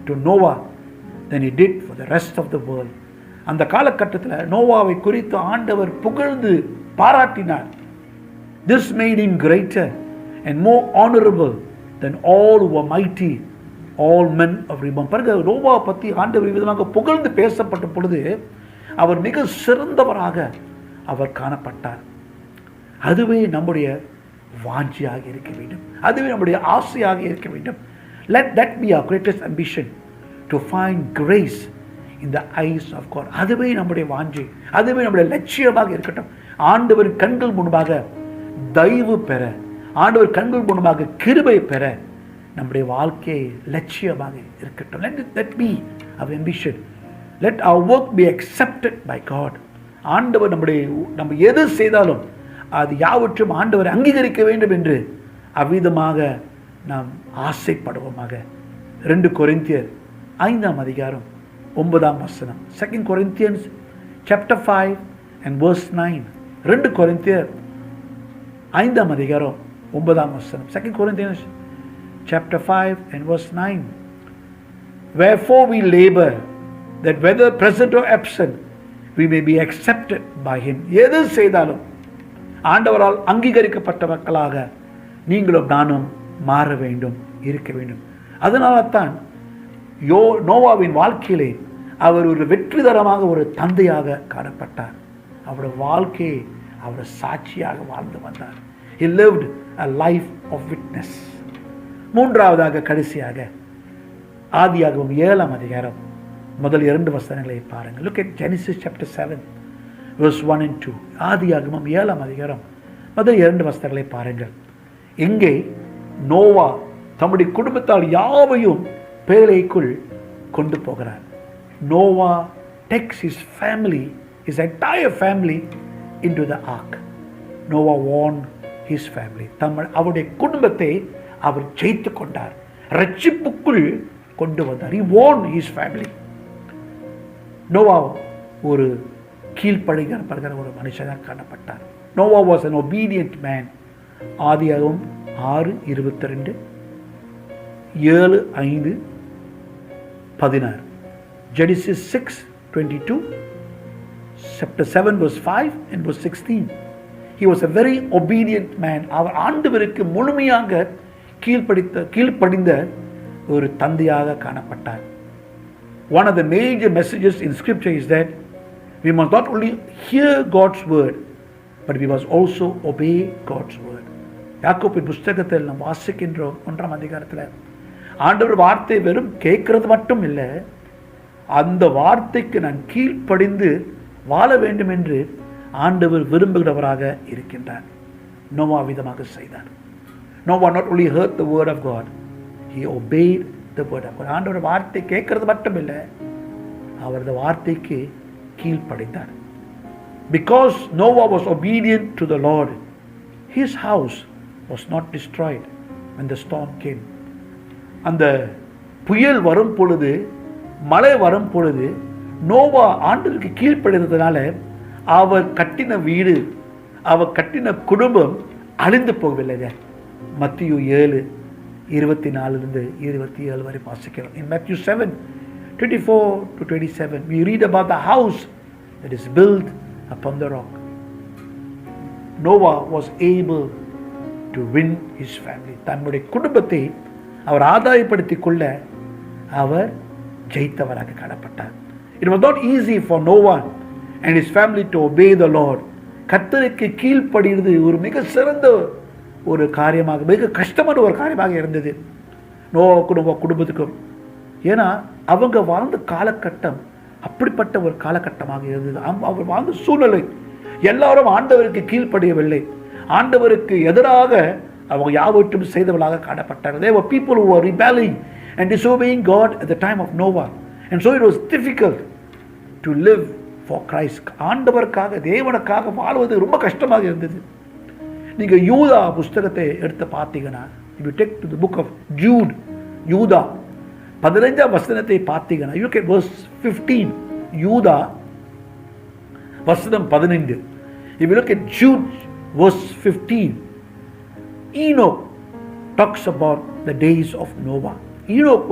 to Noah than he did for the rest of the world. அந்த காலகட்டத்தில் நோவாவை குறித்து ஆண்டவர் புகழ்ந்து பாராட்டினார். This made him greater and more honorable than all who were mighty, all men of renown. பிறகு நோவாவை பற்றி ஆண்டவர் விதமாக புகழ்ந்து பேசப்பட்ட பொழுது அவர் மிக சிறந்தவராக அவர் காணப்பட்டார். அதுவே நம்முடைய வாஞ்சியாக இருக்க வேண்டும், அதுவே நம்முடைய ஆசையாக இருக்க வேண்டும். Let that be our greatest ambition, to find grace in the eyes of God. அதுவே நம்முடைய வாஞ்சி, அதுவே நம்முடைய லட்சியமாக இருக்கட்டும். ஆண்டவர் கண்கள் முன்பாக தயவு பெற, ஆண்டவர் கண்கள் முன்பாக கிருபை பெற நம்முடைய வாழ்க்கை லட்சியமாக இருக்கட்டும். Let that be our ambition. Let our work be accepted by God. ஆண்டவர் நம்ம எது செய்தாலும் அது யாவற்றும் ஆண்டவர் அங்கீகரிக்க வேண்டும் என்று அவ்விதமாக நாம் ஆசைப்படுவோமாக. 2 கொரிந்தியர் 5 அதிகாரம் 9 2 Corinthians chapter 5 and verse 9. 2 கொரிந்தியர் 5 அதிகாரம் 9 2 Corinthians chapter 5 and verse 9. Wherefore we labor, that whether present or absent, we may be accepted by him. எது செய்தாலும் ஆண்டவரால் அங்கீகரிக்கப்பட்ட மக்களாக நீங்களும் நானும் மாற வேண்டும், இருக்க வேண்டும். அதனால தான் நோவாவின் வாழ்க்கையிலே அவர் ஒரு வெற்றிகரமாக ஒரு தந்தையாக காணப்பட்டார். அவருடைய வாழ்க்கையை அவர் சாட்சியாக வாழ்ந்து வந்தார். He lived a life of witness. மூன்றாவதாக கடைசியாக ஆதியாகமம் 7 அதிகாரம் முதல் 2 வசனங்களை பாருங்கள். Look at Genesis chapter 7 verse 1 and 2. ஆதியாகமம் 7 அதிகாரம் முதல் 2 வசனங்களை பாருங்கள். இங்கே நோவா தம்முடைய குடும்பத்தால் யாவையும் பேழைக்குள் கொண்டு போகிறார். Noah takes his family, his entire family into the ark. Noah won his family. அவருடைய குடும்பத்தை அவர் ஜெயித்து கொண்டார், ரட்சிப்புக்குள் கொண்டு வந்தார். He won his family. Noah ஒரு கீழ்ப்படுகிற ஒரு மனுஷனாக காணப்பட்டார். Noah was an obedient man. ஆதியாகமம் 6:22, 7:5-16, Genesis 6:22, chapter 7 verse 5 and verse 16. He was a very obedient man. அவர் ஆண்டவருக்கு முழுமையாக கீழ்ப்படிந்த ஒரு தந்தையாக காணப்பட்டார். One of the major messages in scripture is that we must not only hear God's word, but we must also obey God's word. யாக்கோபின் புஸ்தகத்தில் நாம் வாசிக்கின்றோம் 1ஆம் அதிகாரத்தில், ஆண்டவர் வார்த்தை வெறும் கேட்கறது மட்டும் இல்லை, அந்த வார்த்தைக்கு நான் கீழ்ப்படிந்து வாழ வேண்டும் என்று ஆண்டவர் விரும்புகிறவராக இருக்கின்றார். நோவா விதமாக செய்தார். Noah not only heard the word of God, he obeyed the word of God. ஆண்டவர் வார்த்தை கேட்கறது மட்டும் இல்லை, அவரது வார்த்தைக்கு கீழ்ப்படிந்தார். Because Noah was obedient to the Lord, his house was not destroyed when the storm came. அந்த புயல் வரும் பொழுது, மழை வரும் பொழுது, நோவா ஆண்டவருக்கு கீழ்ப்படிந்ததுனால அவர் கட்டின வீடு, அவர் கட்டின குடும்பம் அழிந்து போகவில்லை. மத்தியு 7:24-27 வரை வாசிக்கிறோம். In Matthew 7:24-27 we read about the house that is built upon the rock. Noah was able to win his family. தன்னுடைய குடும்பத்தை அவர் ஆதாயப்படுத்திக் கொள்ள அவர் ஜெயித்தவராக காணப்பட்டார். It was not easy for Noah and his family to obey the Lord. கர்த்தருக்கு கீழ்ப்படிவது ஒரு மிக சிறந்த ஒரு காரியமாக, மிக கஷ்டமான ஒரு காரியமாக இருந்தது நோவா குடும்பத்துக்கும். ஏன்னா அவங்க வாழ்ந்த காலகட்டம் அப்படிப்பட்ட ஒரு காலகட்டமாக இருந்தது. அவர் வாழ்ந்த சூழ்நிலை, எல்லாரும் ஆண்டவருக்கு கீழ்ப்படியவில்லை, ஆண்டவருக்கு எதிராக அவங்க யாவற்றும் செய்தவர்களாக காணப்பட்டார்கள். There were people who were rebelling and disobeying God at the time of Noah, and so it was difficult to live for Christ. ஆண்டவருக்காக, தேவனுக்காக வாழ்வது ரொம்ப கஷ்டமாக இருந்தது. நீங்கள் யூதா புஸ்தகத்தை எடுத்து பார்த்தீங்கன்னா, if you take to the book of Jude, யூதா 15ஆம் வசனத்தை பார்த்தீங்கன்னா, you look at verse 15, யூதா வசனம் 15. If you look at Jude verse 15, Enoch talks about the days of Noah. Enoch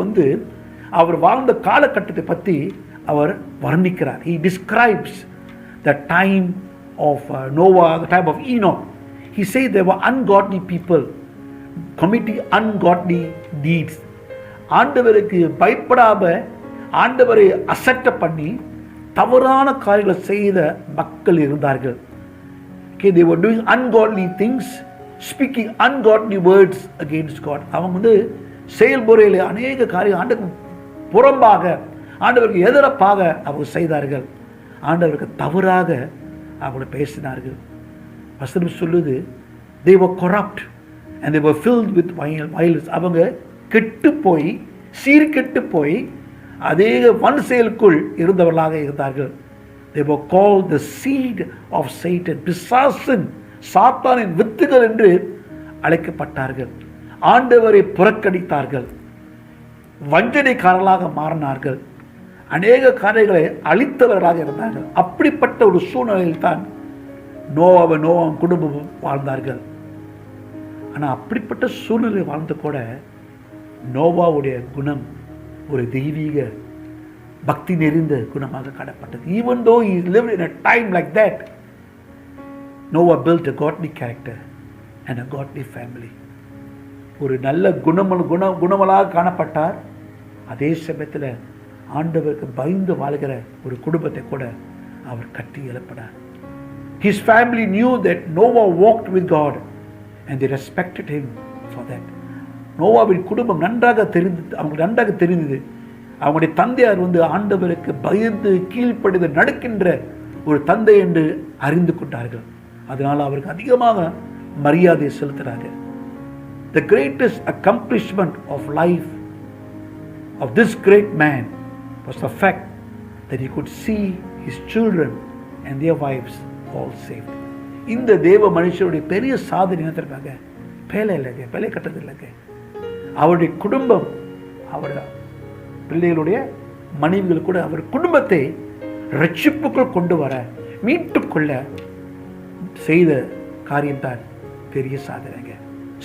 அவர் வாழ்ந்த காலகட்டத்தை பற்றி அவர் வர்ணிக்கிறார். He describes the time of Noah, the time of Enoch. He said there were ungodly people committing ungodly deeds. ஆண்டவருக்கு பயப்படாம, ஆண்டவரை அசட்டை பண்ணி தவறான காரியங்களை செய்த மக்கள் இருந்தார்கள். Okay, they were doing ungodly things, speaking ungodly words against God. அவங்க செயல்முறையில் அநேக காரியம் ஆண்டவருக்கு புறம்பாக, ஆண்டவருக்கு எதிரப்பாக அவங்க செய்தார்கள். ஆண்டவருக்கு தவறாக அவங்க பேசினார்கள். வசனம் சொல்லுது, they were corrupt and they were filled with violence. அவங்க கெட்டு போய், சீர்கெட்டு போய் அதே வன் செயலுக்குள் இருந்தவர்களாக இருந்தார்கள். They were called the seed of Satan. பிசாசன், சாத்தானின் வித்துகள் என்று அழைக்கப்பட்டார்கள். ஆண்டவரை புறக்கணித்தார்கள், வஞ்சனைக்காரர்களாக மாறினார்கள், அநேக காரியங்களை அழித்தவர்களாக இருந்தார்கள். அப்படிப்பட்ட ஒரு சூழ்நிலையில் தான் நோவாவும் குடும்பமும் வாழ்ந்தார்கள். ஆனால் அப்படிப்பட்ட சூழ்நிலை வாழ்ந்து கூட நோவாவுடைய குணம் ஒரு தெய்வீக பக்தி நிறைந்த குணமாக காணப்பட்டது. Even though he lived in a time like that, Noah built a godly character and a godly family. ஒரு நல்ல குணமலாக காணப்பட்டார். அதே சமயத்தில் ஆண்டவருக்கு பயந்து வாழ்கிற ஒரு குடும்பத்தை கூட அவர் கட்டி எழுப்பினார். His family knew that Noah walked with God and they respected him for that. நோவாவின் குடும்பம் அவங்களுக்கு நன்றாக தெரிந்தது. அவங்களுடைய தந்தையார் ஆண்டவருக்கு பயந்து கீழ்ப்படிந்து நடக்கின்ற ஒரு தந்தை என்று அறிந்து கொண்டார்கள். அதனால் அவருக்கு அதிகமாக மரியாதை செலுத்தினார்கள். The greatest accomplishment of life of this great man was the fact that he could see his children and their wives all saved. இந்த தேவ மனுஷருடைய பெரிய சாதனை என்னத்திற்காக? பேலை கட்டது இல்லைங்க. அவருடைய குடும்பம், அவருடைய பிள்ளைகளுடைய மனைவிகள் கூட அவர் குடும்பத்தை ரட்சிப்புக்குள் கொண்டு வர, மீட்டுக்கொள்ள செய்த காரியம்தான் பெரிய சாதனைங்க.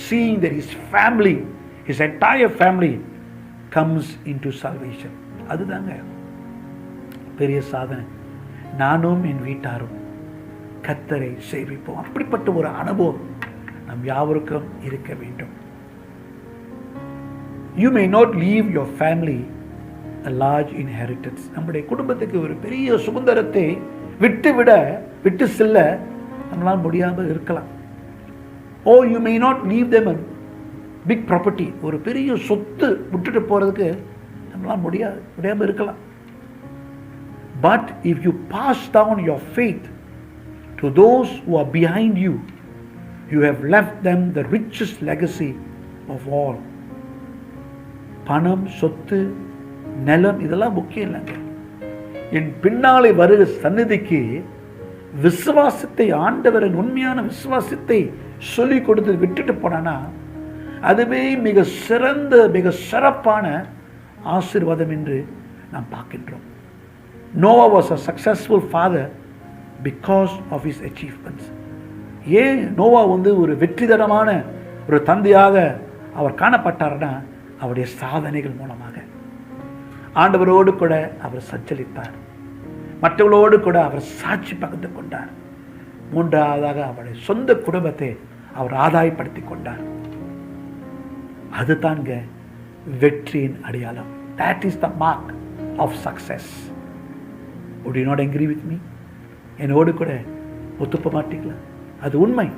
Seeing that his family, his entire family comes into salvation. அதுதாங்க பெரிய சாதனை. நானும் என் வீட்டாரும் கர்த்தரை சேவிப்போம். அப்படிப்பட்ட ஒரு அனுபவம் நம் யாவருக்கும் இருக்க வேண்டும். You may not leave your family a large inheritance. நம்முடைய குடும்பத்துக்கு ஒரு பெரிய சுதந்திரத்தை விட்டு செல்ல நம்மளால் முடியாமல் இருக்கலாம். Or you may not leave them a big property. ஒரு பெரிய சொத்து விட்டுட்டு போகிறதுக்கு நம்மளால் முடியாமல் இருக்கலாம். But if you pass down your faith to those who are behind you, you have left them the richest legacy of all. பணம், சொத்து, நிலம் இதெல்லாம் முக்கியம் இல்லைங்க. என் பின்னாலே வருகிற சந்நிதிக்கு விசுவாசத்தை, ஆண்டவரின் உண்மையான விசுவாசத்தை சொல்லி கொடுத்து விட்டுட்டு போனானா அதுவே மிக சிறந்த, மிக சிறப்பான ஆசீர்வாதம் என்று நாம் பார்க்கின்றோம். Noah was a successful father because of his achievements. ஏன் நோவா ஒரு வெற்றிகரமான ஒரு தந்தையாக அவர் காணப்பட்டார்னா அவருடைய சாதனைகள் மூலமாக. ஆண்டவரோடு கூட அவர் சஞ்சரித்தார், மற்றவர்களோடு கூட அவர் சாட்சி பகிர்ந்து கொண்டார். மூன்றாவதாக அவருடைய சொந்த குடும்பத்தை அவர் ஆதாயப்படுத்தி கொண்டார். அதுதாங்க வெற்றியின் அடையாளம். That is the mark of success. Would you not agree with me? என்னோடு கூட ஒத்துப்ப மாட்டீங்களா? அது உண்மை.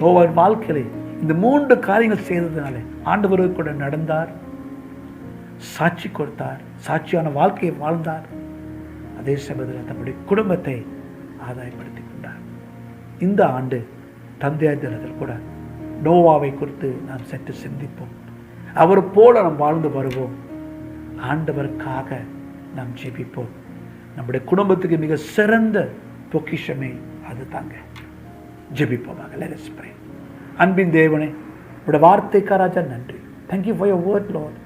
நோவாவின் வாழ்க்கையிலே இந்த 3 காரியங்கள் செய்ததுனால ஆண்டவரோடு கூட நடந்தார், சாட்சி கொடுத்தார், சாட்சியான வாழ்க்கையை வாழ்ந்தார். அதே சமயத்தில் தன்னுடைய குடும்பத்தை ஆதாயப்படுத்தி கொண்டார். இந்த ஆண்டு தந்தையார் தினத்தில் கூட நோவாவை குறித்து நாம் சற்று சிந்திப்போம். அவர் போல நாம் வாழ்ந்து வருவோம். ஆண்டவருக்காக நாம் ஜெபிப்போம். நம்முடைய குடும்பத்துக்கு மிக சிறந்த பொக்கிஷமே அது தாங்க. ஜெபிப்போமாக. Let us pray. அன்பின் தேவனே, உடைய வார்த்தைக்காராஜா நன்றி. Thank you for your word, Lord.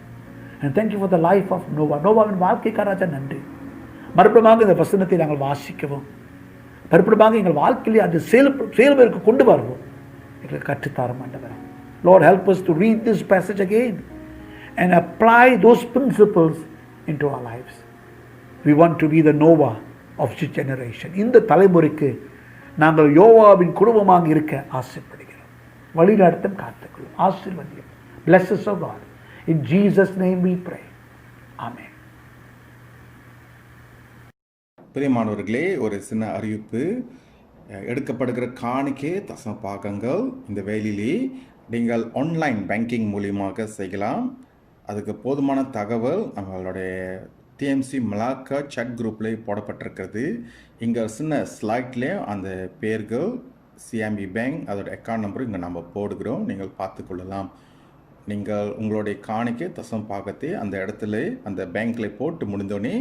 And thank you for the life of Noah. நோவாவின் வாழ்க்கைக்காராஜா நன்றி. மறுபடியும் இந்த வசனத்தை நாங்கள் வாசிக்கவும், மறுபடியும் எங்கள் வாழ்க்கையிலே அது செயல்படுத்த கொண்டு வருவோம். எங்களுக்கு கற்றுத்தாரும் ஆண்டவரே. Lord, help us to read this passage again and apply those principles into our lives. We want to be the Noah of this generation. இந்த தலைமுறைக்கு நாங்கள் யோவாவின் குடும்பமாக இருக்க ஆசைப்படுகிறோம். வழிநடத்தும், காத்துக்கொள்ளும், ஆசீர்வதியும். Bless us, O God. In Jesus' name we pray. Amen. பிரியமானவர்களே, ஒரு சின்ன அறிவிப்பு. எடுக்கப்படுகிற காணிக்கை தசம பாகங்கள் இந்த வேலையிலே நீங்கள் ஆன்லைன் பேங்கிங் மூலியமாக செய்யலாம். அதுக்கு போதுமான தகவல் நம்மளுடைய டிஎம்சி மலாக்கா சாட் குரூப்பில் போடப்பட்டிருக்கிறது. இங்கே சின்ன ஸ்லைட்லேயும் அந்த பேர்கள், சிஎம்பி பேங்க், அதோட அக்கௌண்ட் நம்பர் இங்கே நம்ம போடுகிறோம். நீங்கள் பார்த்துக்கொள்ளலாம். நீங்கள் உங்களுடைய காணிக்கை தசம பாகத்தை அந்த இடத்துல அந்த பேங்க்கில் போட்டு முடிந்தோடனே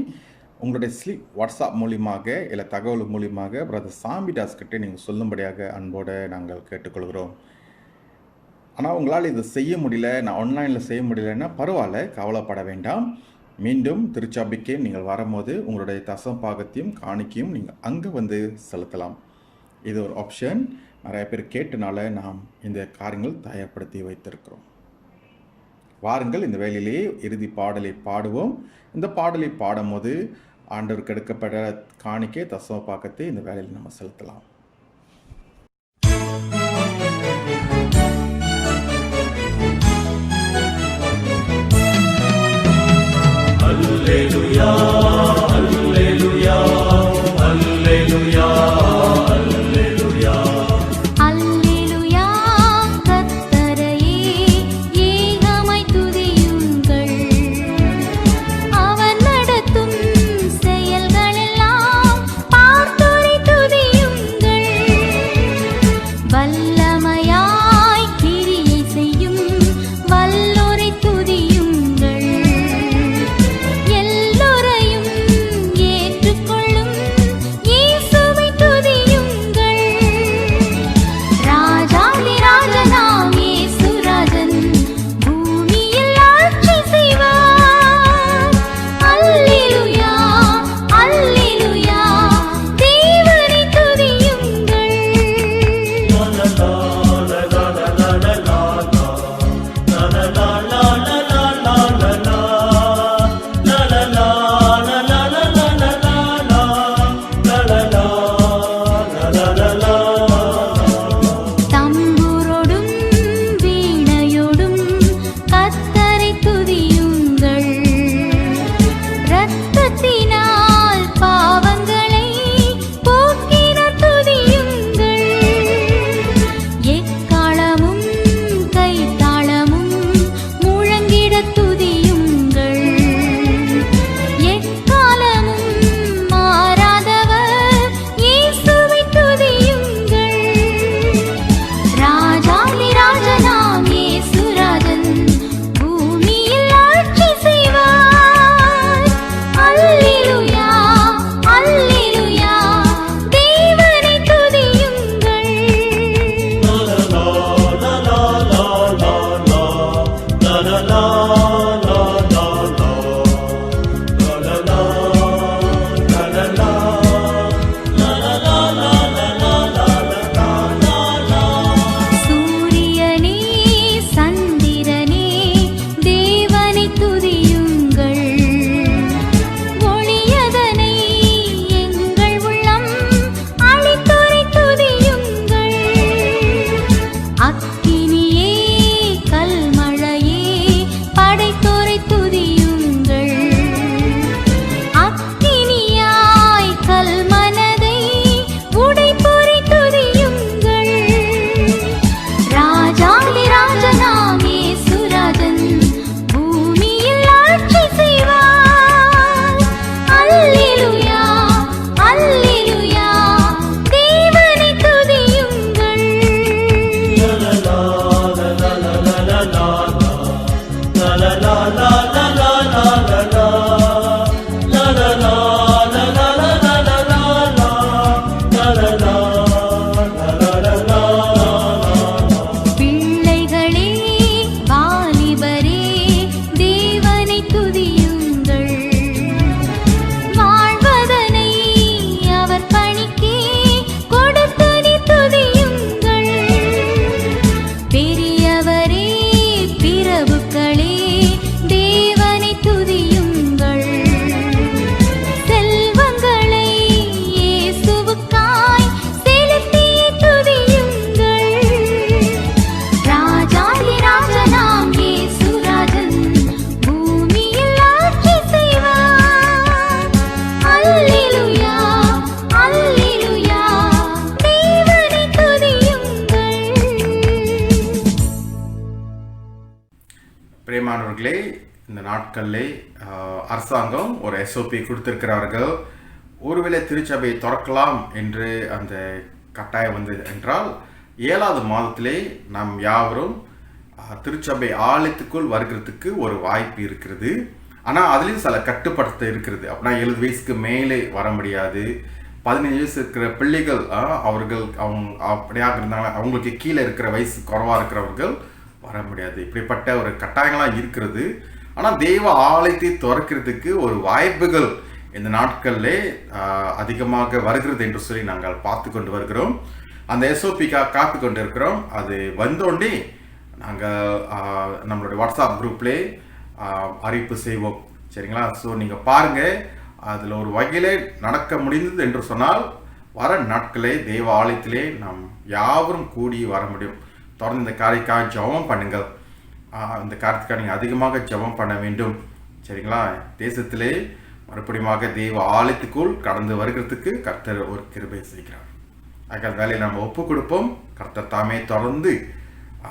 உங்களுடைய ஸ்லிப் வாட்ஸ்அப் மூலியமாக இல்லை தகவல் மூலியமாக பிரதர் சாமிதாஸ் கிட்டே நீங்கள் சொல்லும்படியாக அன்போடு நாங்கள் கேட்டுக்கொள்கிறோம். ஆனால் உங்களால் இதை செய்ய முடியல, நான் ஆன்லைனில் செய்ய முடியலன்னா பரவாயில்ல, கவலைப்பட வேண்டாம். மீண்டும் திருச்சாபிக்கே நீங்கள் வரும்போது உங்களுடைய தசம பாகத்தையும் காணிக்கையும் நீங்கள் அங்கே வந்து செலுத்தலாம். இது ஒரு ஆப்ஷன். நிறைய பேர் கேட்டனால நாம் இந்த காரியங்கள் தயார்படுத்தி வைத்திருக்கிறோம். வாருங்கள், இந்த வேலையிலேயே இறுதி பாடலை பாடுவோம். இந்த பாடலை பாடும்போது ஆண்டவருக்கு எடுக்கப்பட்ட காணிக்கை தசம பாகத்தை இந்த வேலையில் நம்ம செலுத்தலாம். Alleluia, alleluia, alleluia, alleluia. அல்லேலூயா, கர்த்தரையே ஏகமாய் துதியுங்கள். அவர் நடத்தும் செயல்களெல்லாம் பார்த்தோரை துதியுங்கள். பிரியமானவர்களே, இந்த நாட்களிலே அரசாங்கம் ஒரு SOP கொடுத்திருக்கிறார்கள். ஒருவேளை திருச்சபையை திறக்கலாம் என்று அந்த கட்டாயம் வந்தது என்றால் 7வது மாதத்திலே நாம் யாவரும் திருச்சபை ஆலயத்துக்குள் வருகிறதுக்கு ஒரு வாய்ப்பு இருக்கிறது. ஆனால் அதுலேயும் சில கட்டுப்படுத்த இருக்கிறது. அப்படின்னா 70 வயசுக்கு மேலே வர முடியாது. 15 வயசு இருக்கிற பிள்ளைகள் அவர்கள் அப்படியாக இருந்தாங்க, அவங்களுக்கு கீழே இருக்கிற வயசு குறைவாக இருக்கிறவர்கள் வர முடியாது. இப்படிப்பட்ட ஒரு கட்டாயங்கள்லாம் இருக்கிறது. ஆனால் தெய்வ ஆலயத்தை திறக்கிறதுக்கு ஒரு வாய்ப்புகள் இந்த நாட்களிலே அதிகமாக வருகிறது என்று சொல்லி நாங்கள் பார்த்து கொண்டு வருகிறோம். அந்த SOPக்காக காத்து கொண்டு இருக்கிறோம். அது வந்தோடனே நாங்கள் நம்மளுடைய வாட்ஸ்அப் குரூப்லே அறிவிப்பு செய்வோம். சரிங்களா? ஸோ நீங்கள் பாருங்கள், அதில் ஒரு வகையிலே நடக்க முடிந்தது என்று சொன்னால் வர நாட்களே தெய்வ ஆலயத்திலே நாம் யாவரும் கூடி வர முடியும். தொடர்ந்து இந்த காரியக்காக ஜெபம் பண்ணுங்கள். இந்த காரியத்துக்காக நீங்கள் அதிகமாக ஜெபம் பண்ண வேண்டும். சரிங்களா? தேசத்திலே மறுபடியுமாக தெய்வ ஆலயத்துக்குள் கடந்து வருகிறதுக்கு கர்த்தர் ஒரு கிருபை செய்கிறார். ஆகிய வேலையை நம்ம ஒப்பு கொடுப்போம். கர்த்தர் தாமே தொடர்ந்து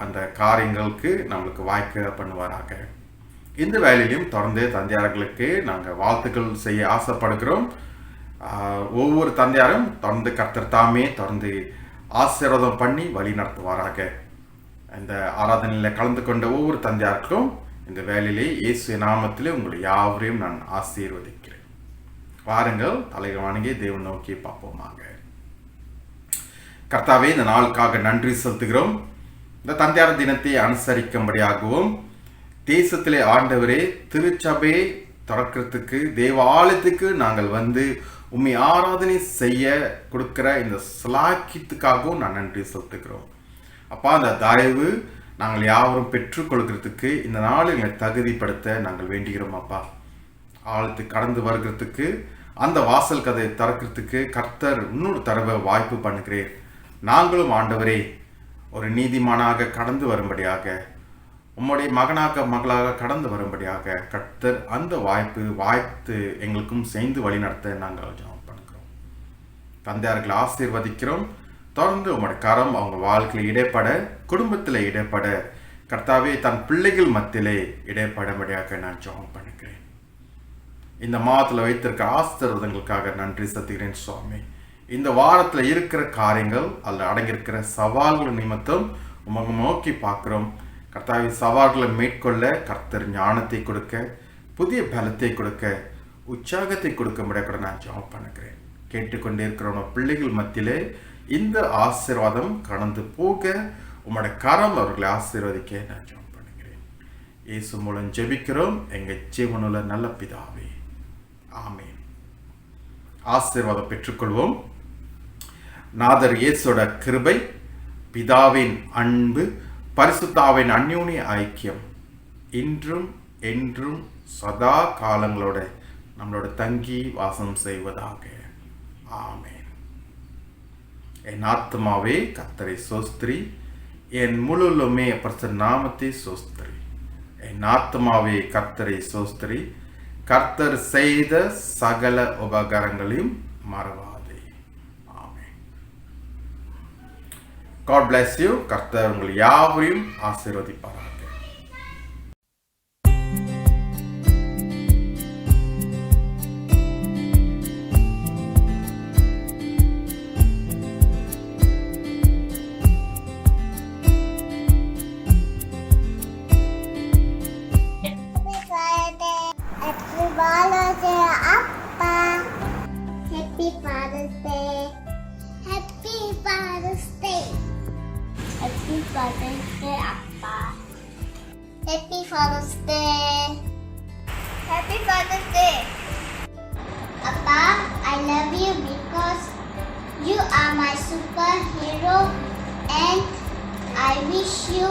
அந்த காரியங்களுக்கு நம்மளுக்கு வாய்க்க பண்ணுவாராக. இந்த வேலையிலும் தொடர்ந்து தந்தையார்களுக்கு நாங்கள் வாழ்த்துக்கள் செய்ய ஆசைப்படுகிறோம். ஒவ்வொரு தந்தையாரும் தொடர்ந்து கர்த்தர் தாமே தொடர்ந்து ஆசீர்வாதம் பண்ணி வழி நடத்துவாராக. இந்த ஆராதனையில் கலந்து கொண்ட ஒவ்வொரு தந்தையாருக்கும் இந்த வேலையிலே இயேசு நாமத்திலே உங்களை யாவரையும் நான் ஆசீர்வதிக்கிறேன். வாருங்கள், தலைகள் வணங்கி தேவன் நோக்கி பார்ப்போமாக. கர்த்தாவே, இந்த நாளுக்காக நன்றி செலுத்துகிறோம். இந்த தந்தையார் தினத்தை அனுசரிக்கும்படியாகவும் தேசத்திலே ஆண்டவரே திருச்சபையை திறக்கிறதுக்கு தேவாலயத்துக்கு நாங்கள் வந்து உம்மை ஆராதனை செய்ய கொடுக்கிற இந்த சிலாக்கியத்துக்காகவும் நான் நன்றி செலுத்துகிறோம். அப்பா, அந்த தயவு நாங்கள் யாவரும் பெற்றுக்கொள்கிறதுக்கு இந்த நாள் எங்களை தகுதிப்படுத்த நாங்கள் வேண்டுகிறோம். அப்பா, ஆழத்துக்கு கடந்து வருகிறதுக்கு அந்த வாசல் கதையை திறக்கிறதுக்கு கர்த்தர் இன்னொரு தடவை வாய்ப்பு பண்ணுகிறேன். நாங்களும் ஆண்டவரே ஒரு நீதிமானாக கடந்து வரும்படியாக, உம்முடைய மகளாக கடந்து வரும்படியாக கர்த்தர் அந்த வாய்ப்பு எங்களுக்கும் சேர்ந்து வழி நடத்த நாங்கள் ஜெபம் பண்ணுகிறோம். தந்தையார்களை ஆசீர்வதிக்கிறோம். தொடர்ந்து உங்களுடைய கரம் அவங்க வாழ்க்கையில் இடைப்பட, குடும்பத்தில் இடைப்பட, கர்த்தாவே தன் பிள்ளைகள் மத்தியிலே இடைப்படும்படியாக நான் ஜெபம் பண்ணுகிறேன். இந்த மாதத்தில் வைத்திருக்க ஆசீர்வாதங்களுக்காக நன்றி செலுத்துகிறேன் சுவாமி. இந்த வாரத்தில் இருக்கிற காரியங்கள் அதில் அடங்கியிருக்கிற சவால்கள் நிமித்தம் உமக்கு நோக்கி பார்க்குறோம். கர்த்தாவே, சவால்களை மேற்கொள்ள கர்த்தர் ஞானத்தை கொடுக்க, புதிய பலத்தை கொடுக்க, உற்சாகத்தை கொடுக்க முடியாத நான் ஜெபம் பண்ணுகிறேன். கேட்டுக்கொண்டே இருக்கிற பிள்ளைகள் மத்தியிலே இந்த ஆசீர்வாதம் கடந்து போக உம்முடைய கரம் அவர்களை ஆசீர்வதிக்க நான் ஜெபம் பண்ணுகிறேன். இயேசு மூலம் ஜெபிக்கிறோம் எங்கள் ஜீவனுள்ள நல்ல பிதாவே, ஆமென். ஆசீர்வாதம் பெற்றுக்கொள்வோம். நாதர் இயேசுவோட கிருபை, பிதாவின் அன்பு, பரிசுத்தாவின் அந்யோன்ய ஐக்கியம் இன்றும் என்றும் சதா காலங்களோட நம்மளோட தங்கி வாசம் செய்வதாக. ஆமென். என் ஆத்மாவே கர்த்தரை சோஸ்திரி, என் முழுலுமே பரிசுத்த நாமத்தை சோஸ்திரி. என் ஆத்மாவே கர்த்தரை சோஸ்திரி, கர்த்தர் செய்த சகல உபகாரங்களையும் மறவாதே. ஆமென். God bless you. கர்த்தர் உங்கள் யாவரையும் ஆசீர்வதிப்பாராக. Happy Father's Day. Happy Father's Day. Happy Father's Day, Appa. Happy Father's Day. Happy Father's Day. Appa, I love you because you are my superhero and I wish you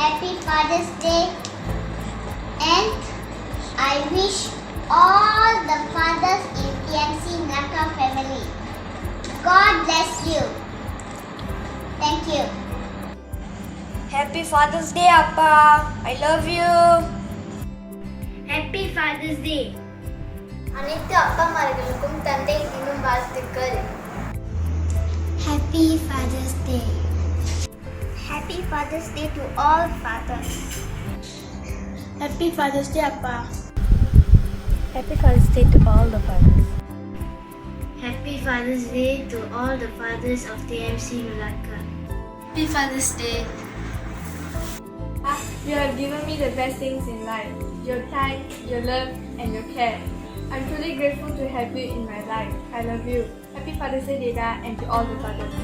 Happy Father's Day and I wish all the fathers in TMC Naka family. God bless you. Thank you. Happy Father's Day, Appa. I love you. Happy Father's Day. அனைத்து அப்பாமார்களுக்கும் தந்தை தினம் வாழ்த்துக்கள். Happy Father's Day. Happy Father's Day to all fathers. Happy Father's Day, Appa. Happy Father's Day to all the fathers. Happy Father's Day to all the fathers of TMC Malacca. Happy Father's Day. You have given me the best things in life, your time, your love, and your care. I'm truly grateful to have you in my life. I love you. Happy Father's Day, Dada, and to all the fathers.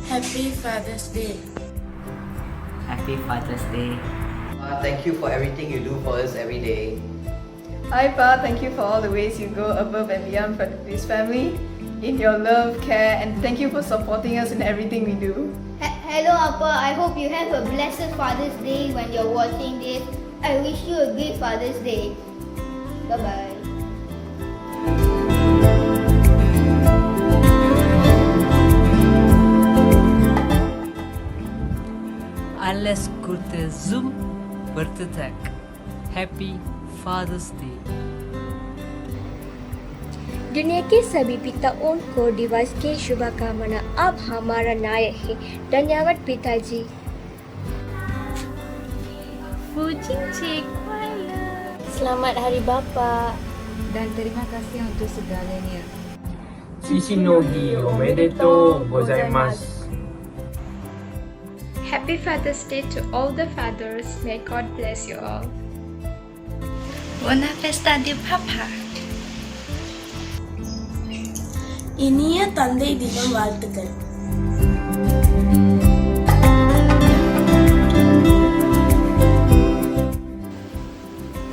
Happy Father's Day. Happy Father's Day. Thank you for everything you do for us every day. Hi, Pa. Thank you for all the ways you go above and beyond for this family, in your love, care, and thank you for supporting us in everything we do. Hello, Appa. I hope you have a blessed Father's Day when you're watching this. I wish you a great Father's Day. Bye-bye. Alles Gute zum Birthday. Happy Father's Day. दुनिया के सभी पिताओं को दिवस की शुभकामना। अब हमारा नायक है। धन्यवाद पिताजी। Selamat Hari Bapa Dan terima kasih untuk segalanya. Shishi no gi omedetou gozaimasu. Happy Father's Day to all the fathers. May God bless you all. Buona festa di Papa. இனிய தந்தை தினம் வாழ்த்துக்கள்.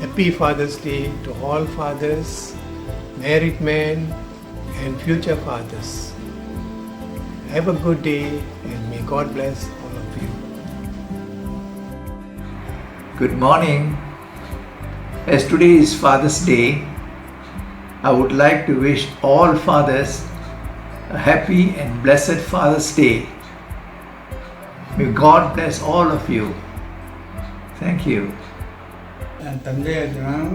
Happy Father's Day to all fathers, married men and future fathers. Have a good day and may God bless all of you. Good morning. As today is Father's Day, I would like to wish all fathers a happy and blessed Father's Day. May God bless all of you. Thank you. தந்தையர் தினம்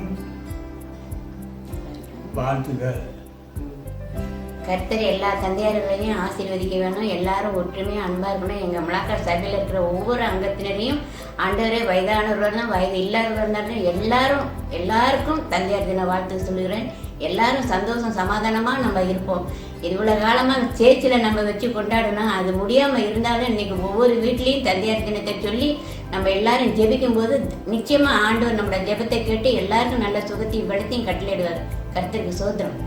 வாழ்த்துகள். கர்த்தர் எல்லா தந்தையார்களையும் ஆசீர்வதிக்க வேணும். எல்லாரும் ஒற்றுமையாக அன்பாக இருக்கணும். எங்கள் மலாக்கார் சபையில் இருக்கிற ஒவ்வொரு அங்கத்தினரையும் ஆண்டவரே வயதானவர்களும் வயது இல்லாதவர்களும் எல்லாருக்கும் தந்தையார் தின வாழ்த்து சொல்லுகிறேன். எல்லாரும் சந்தோஷம் சமாதானமாக நம்ம இருப்போம். இவ்வளோ காலமாக சேர்ச்சில் நம்ம வச்சு கொண்டாடணும். அது முடியாமல் இருந்தாலும் இன்றைக்கி ஒவ்வொரு வீட்லேயும் தந்தையார் தினத்தை சொல்லி நம்ம எல்லாரும் ஜெபிக்கும் போது நிச்சயமாக ஆண்டவர் நம்மளோட ஜெபத்தை கேட்டு எல்லாருக்கும் நல்ல சுகத்தையும் பலத்தையும் கட்டளையிடுவார். கர்த்தருக்கு சோத்திரம்.